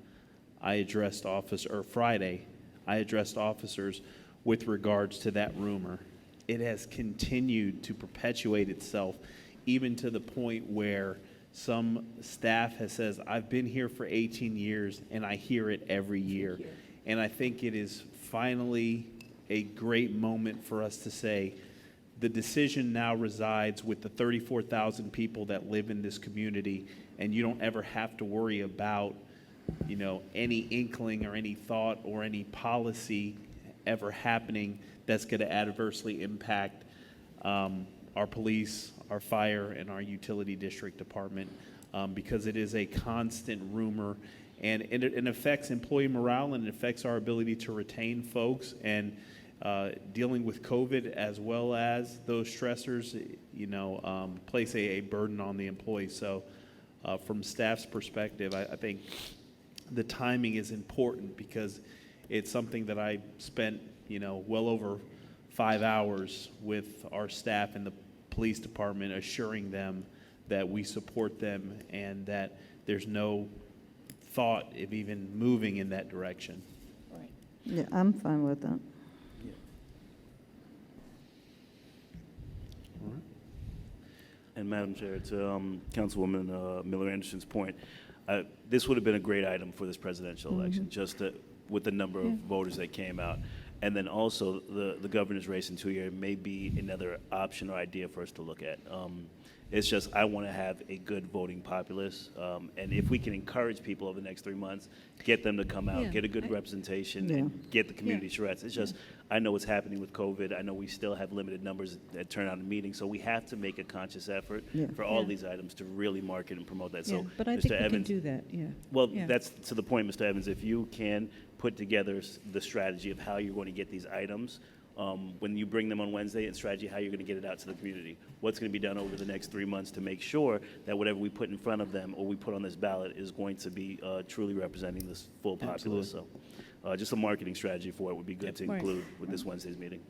Friday, I addressed officers with regards to that rumor. It has continued to perpetuate itself, even to the point where some staff has says, I've been here for 18 years, and I hear it every year. And I think it is finally a great moment for us to say, the decision now resides with the 34,000 people that live in this community, and you don't ever have to worry about, any inkling or any thought or any policy ever happening that's going to adversely impact our police, our fire, and our utility district department, because it is a constant rumor, and it affects employee morale, and it affects our ability to retain folks, and dealing with COVID as well as those stressors, place a burden on the employees. So from staff's perspective, I think the timing is important because it's something that I spent, well over 5 hours with our staff in the police department, assuring them that we support them and that there's no thought of even moving in that direction. Yeah, I'm fine with that. And Madam Chair, to Councilwoman Miller Anderson's point, this would have been a great item for this presidential election, just with the number of voters that came out. And then also the governor's race in 2 years may be another option or idea for us to look at. It's just I want to have a good voting populace, and if we can encourage people over the next 3 months, get them to come out, Yeah, get a good representation, Yeah. and get the community threats. It's just I know what's happening with COVID. I know we still have limited numbers that turn out in meetings, so we have to make a conscious effort Yeah. for all Yeah. these items to really market and promote that. Yeah, So, but I Mr. think we can Evans, do that, yeah. well, Yeah. that's to the point, Mr. Evans. If you can put together the strategy of how you're going to get these items, when you bring them on Wednesday, and strategy how you're going to get it out to the community. What's going to be done over the next 3 months to make sure that whatever we put in front of them or we put on this ballot is going to be truly representing this full populace. So just a marketing strategy for it would be good to Right. include with this Wednesday's meeting.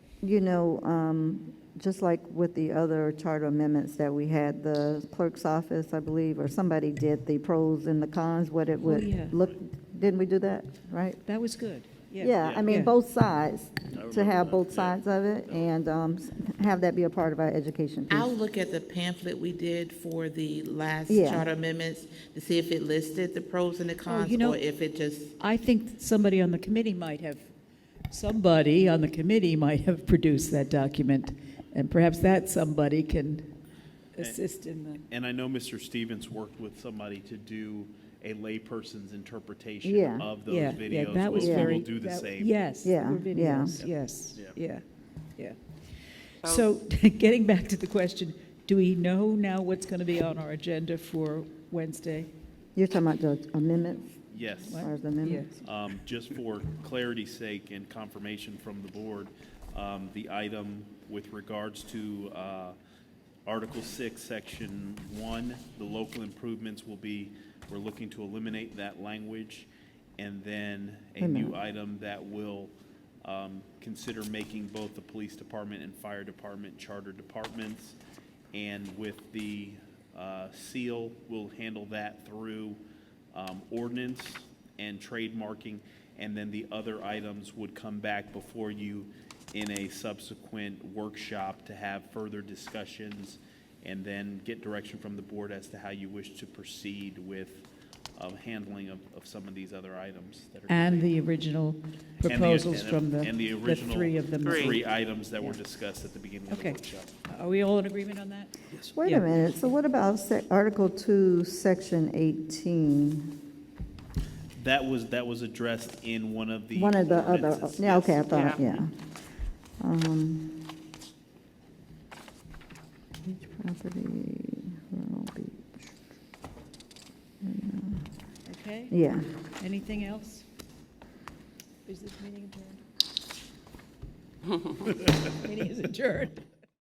Just like with the other charter amendments that we had, the clerk's office, I believe, or somebody did the pros and the cons, what it would yeah. look, didn't we do that, right? That was good. Yeah, I mean, Yeah. both sides, remember to have that, both yeah. sides of it, and have that be a part of our education piece. I'll look at the pamphlet we did for the last Yeah. charter amendments to see if it listed the pros and the cons, you know- or if it just, I think somebody on the committee might have produced that document, and perhaps that somebody can assist in the. And I know Mr. Stevens worked with somebody to do a layperson's interpretation Yeah. of those Yeah, videos. that was We'll very. do the that- same. Yes, Yeah, there were yeah. videos, yes, Yeah. yeah. So, getting back to the question, do we know now what's going to be on our agenda for Wednesday? You're talking about the amendments, Yes. as far as the amendments? Just for clarity's sake and confirmation from the board, the item with regards to Article 6, Section 1, the local improvements will be, we're looking to eliminate that language. And then a new item that will consider making both the police department and fire department charter departments. And with the seal, we'll handle that through ordinance and trademarking. And then the other items would come back before you in a subsequent workshop to have further discussions and then get direction from the board as to how you wish to proceed with handling of some of these other items that are. And the original proposals from the original three of them. three items that were discussed at the beginning of the Okay. workshop. Are we all in agreement on that? Wait Yeah. a minute, so what about Article 2, Section 18? That was addressed in one of the. One of the other, ordinances, yeah, okay, I yes. thought, Yeah. yeah. Beach property, rural beach. Okay, Yeah, anything else? Is this meeting adjourned? Meeting is adjourned.